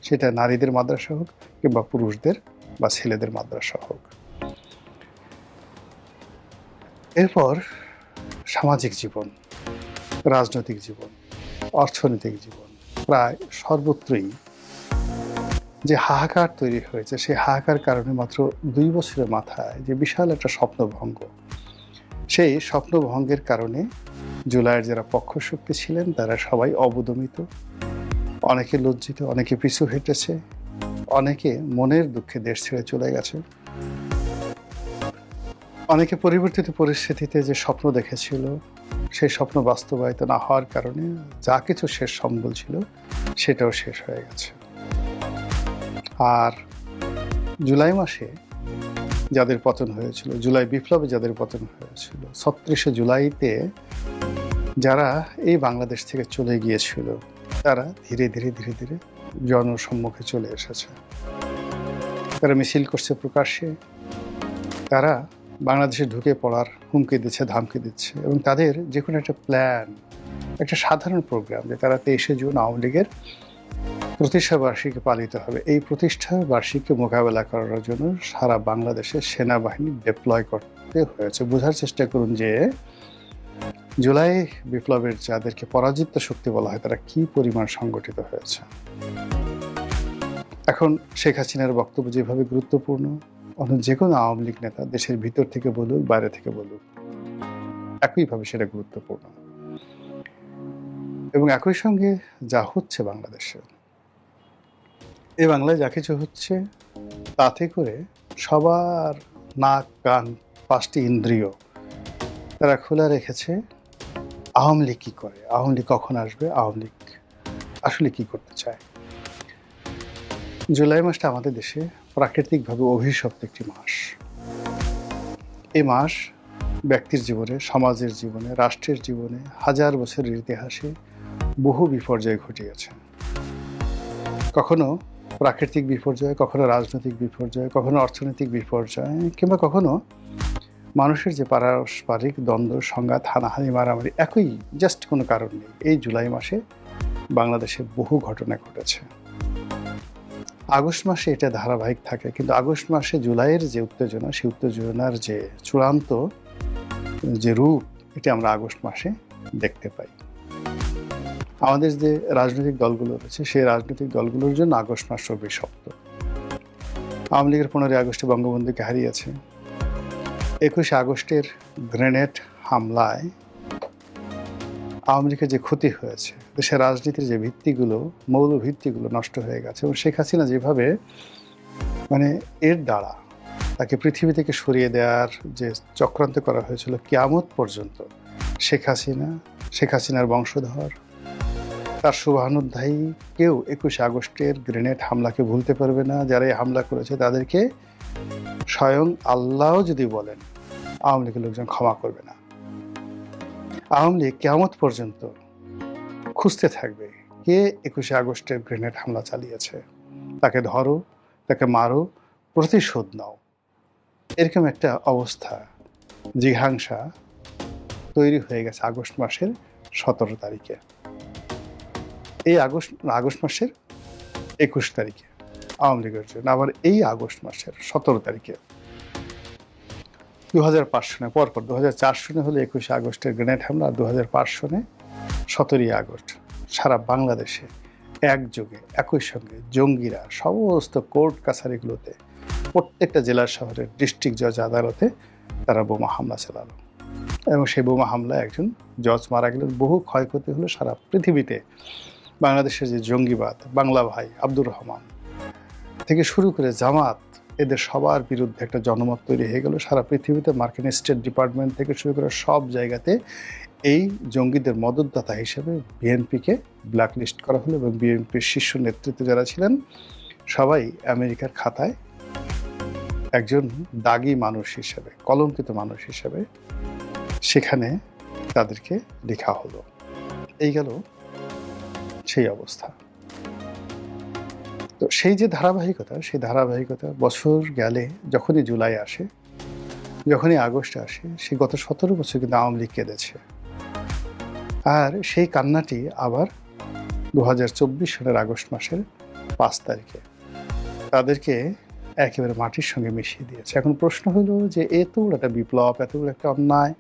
সেটা নারীদের মাদ্রাসা হোক কিংবা পুরুষদের বা ছেলেদের মাদ্রাসা হোক। এরপর সামাজিক জীবন, রাজনৈতিক জীবন, অর্থনৈতিক জীবন, প্রায় সর্বত্রই যে হাহাকার তৈরি হয়েছে, সেই হাহাকার কারণে মাত্র 2 বছরের মাথায় যে বিশাল একটা স্বপ্নভঙ্গ, সেই স্বপ্নভঙ্গের কারণে জুলাইয়ের যারা পক্ষশক্তি ছিলেন তারা সবাই অবদমিত, অনেকে লজ্জিত, অনেকে পিছু হেঁটেছে, অনেকে মনের দুঃখে দেশ ছেড়ে চলে গেছে, অনেকে পরিবর্তিত পরিস্থিতিতে যে স্বপ্ন দেখেছিল সেই স্বপ্ন বাস্তবায়িত না হওয়ার কারণে যা কিছু শেষ সম্বল ছিল সেটাও শেষ হয়ে গেছে। আর জুলাই মাসে যাদের পতন হয়েছিল, জুলাই বিপ্লবে যাদের পতন হয়েছিল, 36শে জুলাইতে যারা এই বাংলাদেশ থেকে চলে গিয়েছিল, তারা ধীরে ধীরে ধীরে ধীরে জনসম্মুখে চলে এসেছে। তারা মিছিল করছে প্রকাশ্যে, তারা বাংলাদেশে ঢুকে পড়ার হুমকি দিচ্ছে, ধামকি দিচ্ছে, এবং তাদের যে কোনো একটা প্ল্যান, একটা সাধারণ প্রোগ্রাম যে তারা 23শে জুন আওয়ামী লীগের প্রতিষ্ঠা বার্ষিকী পালিত হবে, এই প্রতিষ্ঠা বার্ষিকী মোকাবেলা করার জন্য সারা বাংলাদেশে সেনাবাহিনী ডিপ্লয় করতে হয়েছে। বোঝার চেষ্টা করুন যে জুলাই বিপ্লবের যাদেরকে পরাজিত শক্তি বলা হয় তারা কি পরিমাণ সংগঠিত হয়েছে। এখন শেখ হাসিনার বক্তব্য যেভাবে গুরুত্বপূর্ণ, অন্য যে কোনো আওয়ামী লীগ নেতা দেশের ভিতর থেকে বলুক, বাইরে থেকে বলুক, একইভাবে সেটা গুরুত্বপূর্ণ। এবং একই সঙ্গে যা হচ্ছে বাংলাদেশে, এই বাংলায় যা কিছু হচ্ছে তাতে করে সবার নাক, কান, 5টি ইন্দ্রিয় তারা খোলা রেখেছে। আওয়ামী লীগ কী করে, আওয়ামী লীগ কখন আসবে, আওয়ামী লীগ আসলে কি করতে চায়। জুলাই মাসটা আমাদের দেশে প্রাকৃতিকভাবে অভিশপ্ত একটি মাস। এই মাস ব্যক্তির জীবনে, সমাজের জীবনে, রাষ্ট্রের জীবনে হাজার বছরের ইতিহাসে বহু বিপর্যয় ঘটিয়েছে। কখনো প্রাকৃতিক বিপর্যয়, কখনো রাজনৈতিক বিপর্যয়, কখনো অর্থনৈতিক বিপর্যয়, কিংবা কখনো মানুষের যে পারস্পরিক দ্বন্দ্ব, সংঘাত, হানাহানি, মারামারি, একই জাস্ট কোনো কারণ নেই। এই জুলাই মাসে বাংলাদেশে বহু ঘটনা ঘটেছে। আগস্ট মাসে এটা ধারাবাহিক থাকে, কিন্তু আগস্ট মাসে জুলাইয়ের যে উত্তেজনা, সেই উত্তেজনার যে চূড়ান্ত যে রূপ, এটা আমরা আগস্ট মাসে দেখতে পাই। আমাদের যে রাজনৈতিক দলগুলো রয়েছে, সেই রাজনৈতিক দলগুলোর জন্য আগস্ট মাস অভিশপ্ত। আওয়ামী লীগের 15 আগস্টে বঙ্গবন্ধুকে হারিয়েছে। 21 আগস্টের গ্রেনেড হামলায় আওয়ামী লীগের যে ক্ষতি হয়েছে, দেশের রাজনীতির যে ভিত্তিগুলো, মৌল ভিত্তিগুলো নষ্ট হয়ে গেছে। এবং শেখ হাসিনা যেভাবে এর দ্বারা তাকে পৃথিবী থেকে সরিয়ে দেওয়ার যে চক্রান্ত করা হয়েছিল, কিয়ামত পর্যন্ত শেখ হাসিনার বংশধর, তার শুভানুধ্যায়ী কেউ 21 আগস্টের গ্রেনেড হামলাকে ভুলতে পারবে না। যারা এই হামলা করেছে তাদেরকে স্বয়ং আল্লাহ যদি বলেন, আওয়ামী লীগের লোকজন ক্ষমা করবে না। আওয়ামী লীগ কিয়ামত পর্যন্ত খুঁজতে থাকবে কে 21 আগস্টের গ্রেনেড হামলা চালিয়েছে, তাকে ধরো, তাকে মারো, প্রতিশোধ নাও। এরকম একটা অবস্থা, জিঘাংসা তৈরি হয়ে গেছে আগস্ট মাসের 17 তারিখে। এই আগস্ট মাসের 21 তারিখে আওয়ামী লীগের জন্য, আবার এই আগস্ট মাসের 17 তারিখে 2005 সনে, পরপর 2004 সনে হলে 21 আগস্টের গ্রেনেড হামলা, আর 2005 সনে 17 আগস্ট সারা বাংলাদেশে একযোগে একই সঙ্গে জঙ্গিরা সমস্ত কোর্ট কাছারিগুলোতে, প্রত্যেকটা জেলা শহরের ডিস্ট্রিক্ট জজ আদালতে তারা বোমা হামলা চালালো। এবং সেই বোমা হামলায় একজন জজ মারা গেলেন, বহু ক্ষয়ক্ষতি হলো সারা পৃথিবীতে। বাংলাদেশের যে জঙ্গিবাদ, বাংলা ভাই, আব্দুর রহমান থেকে শুরু করে জামাত, এদের সবার বিরুদ্ধে একটা জনমত তৈরি হয়ে গেল সারা পৃথিবীতে। মার্কিন স্টেট ডিপার্টমেন্ট থেকে শুরু করে সব জায়গাতে এই জঙ্গিদের মদতদাতা হিসেবে বিএনপিকে ব্ল্যাকলিস্ট করা হলো, এবং বিএনপির শীর্ষ নেতৃত্বে যারা ছিলেন সবাই আমেরিকার খাতায় একজন দাগী মানুষ হিসেবে, কলঙ্কিত মানুষ হিসেবে সেখানে তাদেরকে লেখা হলো। এই গেল সেই অবস্থা। তো সেই যে ধারাবাহিকতা, সেই ধারাবাহিকতা বছর গেলে, যখনই জুলাই আসে, যখনই আগস্ট আসে, সেই গত 17 বছর কিন্তু আওয়ামী লীগ কেঁদেছে। আর সেই কান্নাটি আবার 2024 সালের আগস্ট মাসের 5 তারিখে তাদেরকে একেবারে মাটির সঙ্গে মিশিয়ে দিয়েছে। এখন প্রশ্ন হলো যে এত বড় একটা বিপ্লব, এত বড় একটা অন্যায়,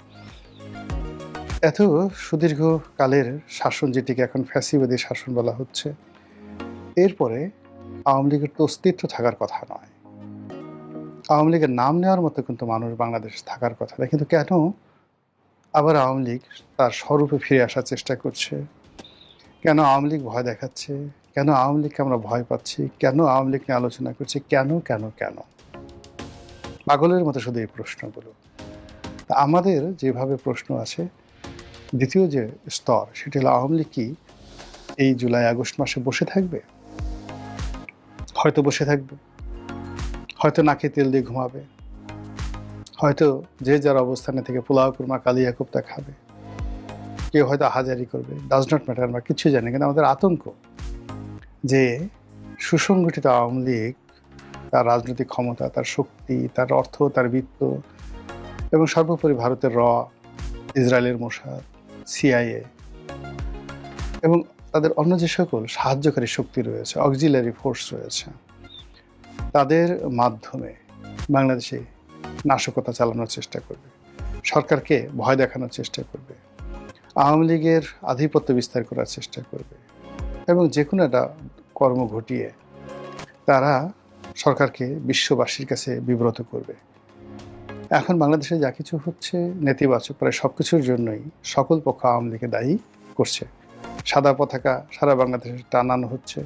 এত সুদীর্ঘকালের শাসন, যেটিকে এখন ফ্যাসিবাদী শাসন বলা হচ্ছে, এরপরে আওয়ামী লীগের তো অস্তিত্ব থাকার কথা নয়, আওয়ামী লীগের নাম নেওয়ার মতো কিন্তু মানুষ বাংলাদেশে থাকার কথা না। কিন্তু কেন আবার আওয়ামী লীগ তার স্বরূপে ফিরে আসার চেষ্টা করছে? কেন আওয়ামী লীগ ভয় দেখাচ্ছে? কেন আওয়ামী লীগকে আমরা ভয় পাচ্ছি? কেন আওয়ামী লীগ নিয়ে আলোচনা করছি? কেন কেন কেন? পাগলের মতো শুধু এই প্রশ্নগুলো। আমাদের যেভাবে প্রশ্ন আছে, দ্বিতীয় যে স্তর, সেটা হলো আওয়ামী লীগ কি এই জুলাই আগস্ট মাসে বসে থাকবে? হয়তো বসে থাকবে, হয়তো নাকে তেল দিয়ে ঘুমাবে, হয়তো যে যার অবস্থানে থেকে পোলাও কুরমা কালিয়া কোপ্তা খাবে, কেউ হয়তো হাজারি করবে, ডাজ নট ম্যাটার, আমরা কিছু জানি। কিন্তু আমাদের আতঙ্ক যে সুসংগঠিত আওয়ামী লীগ তার রাজনৈতিক ক্ষমতা, তার শক্তি, তার অর্থ, তার বিত্ত এবং সর্বোপরি ভারতের ইসরায়েলের মোসাদ, সিআইএ এবং তাদের অন্য যে সকল সাহায্যকারী শক্তি রয়েছে, অক্সিলারি ফোর্স রয়েছে, তাদের মাধ্যমে বাংলাদেশে নাশকতা চালানোর চেষ্টা করবে, সরকারকে ভয় দেখানোর চেষ্টা করবে, আওয়ামী লীগের আধিপত্য বিস্তার করার চেষ্টা করবে এবং যে কোনো একটা কর্ম ঘটিয়ে তারা সরকারকে বিশ্ববাসীর কাছে বিব্রত করবে। এখন বাংলাদেশে যা কিছু হচ্ছে নেতিবাচক, প্রায় সব কিছুর জন্যই সকল পক্ষ আওয়ামী লীগকে দায়ী করছে। সাদা পতাকা সারা বাংলাদেশে টানানো হচ্ছে,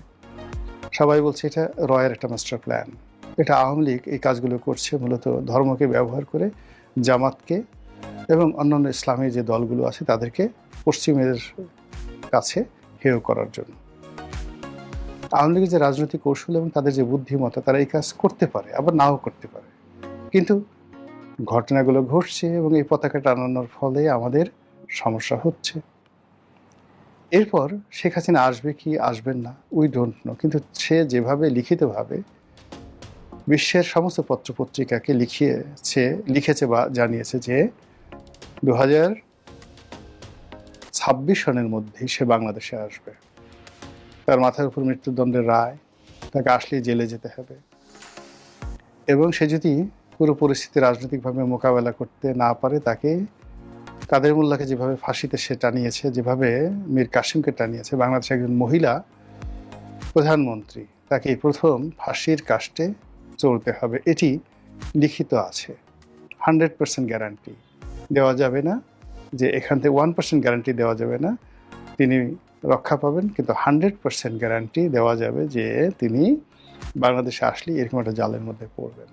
সবাই বলছে এটা রয়ের একটা মাস্টার প্ল্যান। এটা আওয়ামী লীগ এই কাজগুলো করছে মূলত ধর্মকে ব্যবহার করে, জামাতকে এবং অন্যান্য ইসলামী যে দলগুলো আছে তাদেরকে পশ্চিমের কাছে হেয় করার জন্য। আওয়ামী লীগের যে রাজনৈতিক কৌশল এবং তাদের যে বুদ্ধিমত্তা, তারা এই কাজ করতে পারে, আবার নাও করতে পারে, কিন্তু ঘটনাগুলো ঘটছে এবং এই পতাকা টানানোর ফলে আমাদের সমস্যা হচ্ছে। এরপর শেখ হাসিনা আসবে কি আসবেন না উই ডোন্ট নো, কিন্তু সে যেভাবে লিখিতভাবে বিশ্বের সমস্ত পত্রপত্রিকাকে লিখেছে বা জানিয়েছে যে 2026 সনের মধ্যেই সে বাংলাদেশে আসবে, তার মাথার উপর মৃত্যুদণ্ডের রায়, তাকে আসলেই জেলে যেতে হবে এবং সে যদি পুরো পরিস্থিতি রাজনৈতিকভাবে মোকাবেলা করতে না পারে, তাকে কাদের মোল্লাকে যেভাবে ফাঁসিতে সে টানিয়েছে, যেভাবে মীর কাসিমকে টানিয়েছে, বাংলাদেশের একজন মহিলা প্রধানমন্ত্রী, তাকে প্রথম ফাঁসির কাস্টে চলতে হবে। এটি লিখিত আছে, 100% গ্যারান্টি দেওয়া যাবে না, যে এখান থেকে 1% গ্যারান্টি দেওয়া যাবে না তিনি রক্ষা পাবেন, কিন্তু 100% গ্যারান্টি দেওয়া যাবে যে তিনি বাংলাদেশে আসলে এরকম একটা জালের মধ্যে পড়বেন।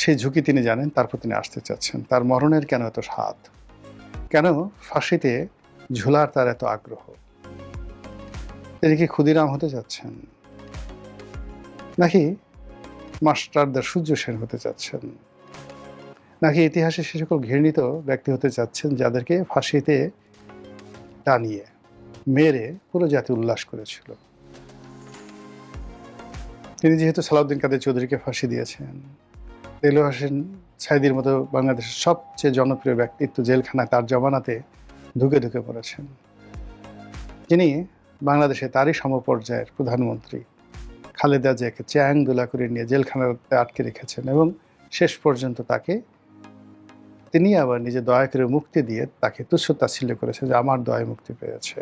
সেই ঝুঁকি তিনি জানেন, তারপর তিনি আসতে চাচ্ছেন। তার মরণের কেন এত স্বাদ, কেন ফাঁসিতে ঝোলার তার এত আগ্রহ? তিনি কি ক্ষুদিরাম হতে চাচ্ছেন, নাকি মাস্টারদার সূর্য সেন হতে চাচ্ছেন, নাকি ইতিহাসে সে সকল ঘৃণিত ব্যক্তি হতে চাচ্ছেন যাদেরকে ফাঁসিতে টানিয়ে মেরে পুরো জাতি উল্লাস করেছিল? তিনি যেহেতু সালাউদ্দিন কাদের চৌধুরীকে ফাঁসি দিয়েছেন, দেলোয়ার হোসেন সাঈদীর মতো বাংলাদেশের সবচেয়ে জনপ্রিয় ব্যক্তিত্ব জেলখানায় তার জমানাতে ঢুকে ঢুকে পড়েছেন, যিনি বাংলাদেশে তারই সমপর্যায়ের প্রধানমন্ত্রী খালেদা জিয়াকে চ্যাং দোলা করে নিয়ে জেলখানাতে আটকে রেখেছেন এবং শেষ পর্যন্ত তিনি আবার নিজে দয়া করে মুক্তি দিয়ে তাকে তুচ্ছ তাচ্ছিল্য করেছে যে আমার দয়ায় মুক্তি পেয়েছে।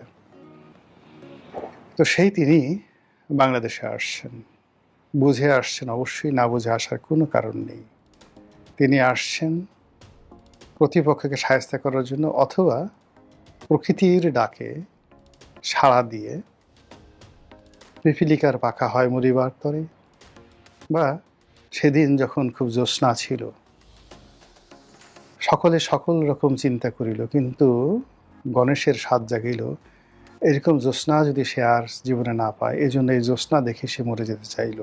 তো তিনি বাংলাদেশে আসছেন, বুঝে আসছেন, অবশ্যই না বুঝে আসার কোনো কারণ নেই। তিনি আসছেন প্রতিপক্ষকে শায়েস্তা করার জন্য, অথবা প্রকৃতির ডাকে সাড়া দিয়ে পিপিলিকার পাখা হয় মরিবার তরে, বা সেদিন যখন খুব জ্যোৎস্না ছিল, সকলে সকল রকম চিন্তা করিল, কিন্তু গণেশের স্বাদ জাগিল, এরকম জ্যোৎস্না যদি সে আর জীবনে না পায়, এই জন্য এই জ্যোৎস্না দেখে সে মরে যেতে চাইল।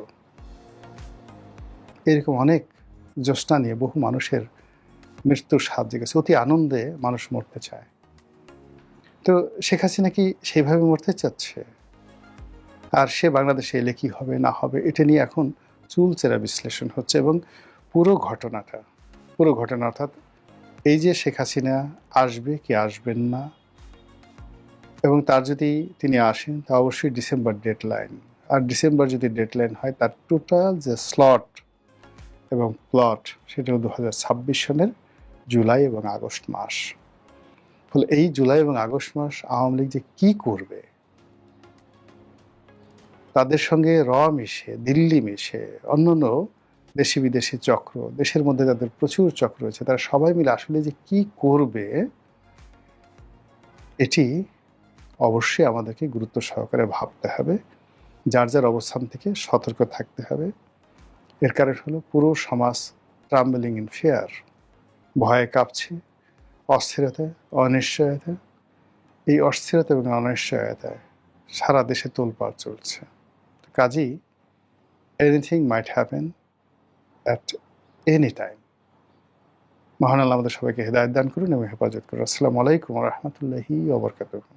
এরকম অনেক জ্যোৎস্না নিয়ে বহু মানুষের মৃত্যুর স্বাদ জেগেছে, অতি আনন্দে মানুষ মরতে চায়। তো শেখ হাসিনা কি সেইভাবে মরতে চাচ্ছে? আর সে বাংলাদেশে এলে কি হবে না হবে, এটা নিয়ে এখন চুলচেরা বিশ্লেষণ হচ্ছে। এবং পুরো ঘটনা অর্থাৎ এই যে শেখ হাসিনা আসবে কি আসবেন না, এবং তার যদি তিনি আসেন তা অবশ্যই ডিসেম্বর ডেডলাইন, আর ডিসেম্বর যদি ডেডলাইন হয়, তার টোটাল যে স্লট এবং প্লট সেটা 2026 সনের জুলাই এবং আগস্ট মাস। ফলে এই জুলাই এবং আগস্ট মাস আওয়ামী লীগ যে কি করবে, তাদের সঙ্গে মিশে, দিল্লি মিশে, অন্যান্য দেশি বিদেশি চক্র, দেশের মধ্যে তাদের প্রচুর চক্র রয়েছে, তারা সবাই মিলে আসলে যে কি করবে, এটি অবশ্যই আমাদেরকে গুরুত্ব সহকারে ভাবতে হবে, যার যার অবস্থান থেকে সতর্ক থাকতে হবে। এর কারণ হলো পুরো সমাজ ট্রাম্বলিং ইন ফিয়ার, ভয়ে কাঁপছে, অস্থিরতায়, অনিশ্চয়তা। এই অস্থিরতা এবং অনিশ্চয়তায় সারা দেশে তোলপাড় চলছে। কাজেই anything might happen at any time. মহান আল্লাহ আমাদের সবাইকে হেদায়েত দান করুন এবং হেফাজত করুন। আসসালামু আলাইকুম ওয়া রাহমাতুল্লাহি ওয়া বারাকাতুহু।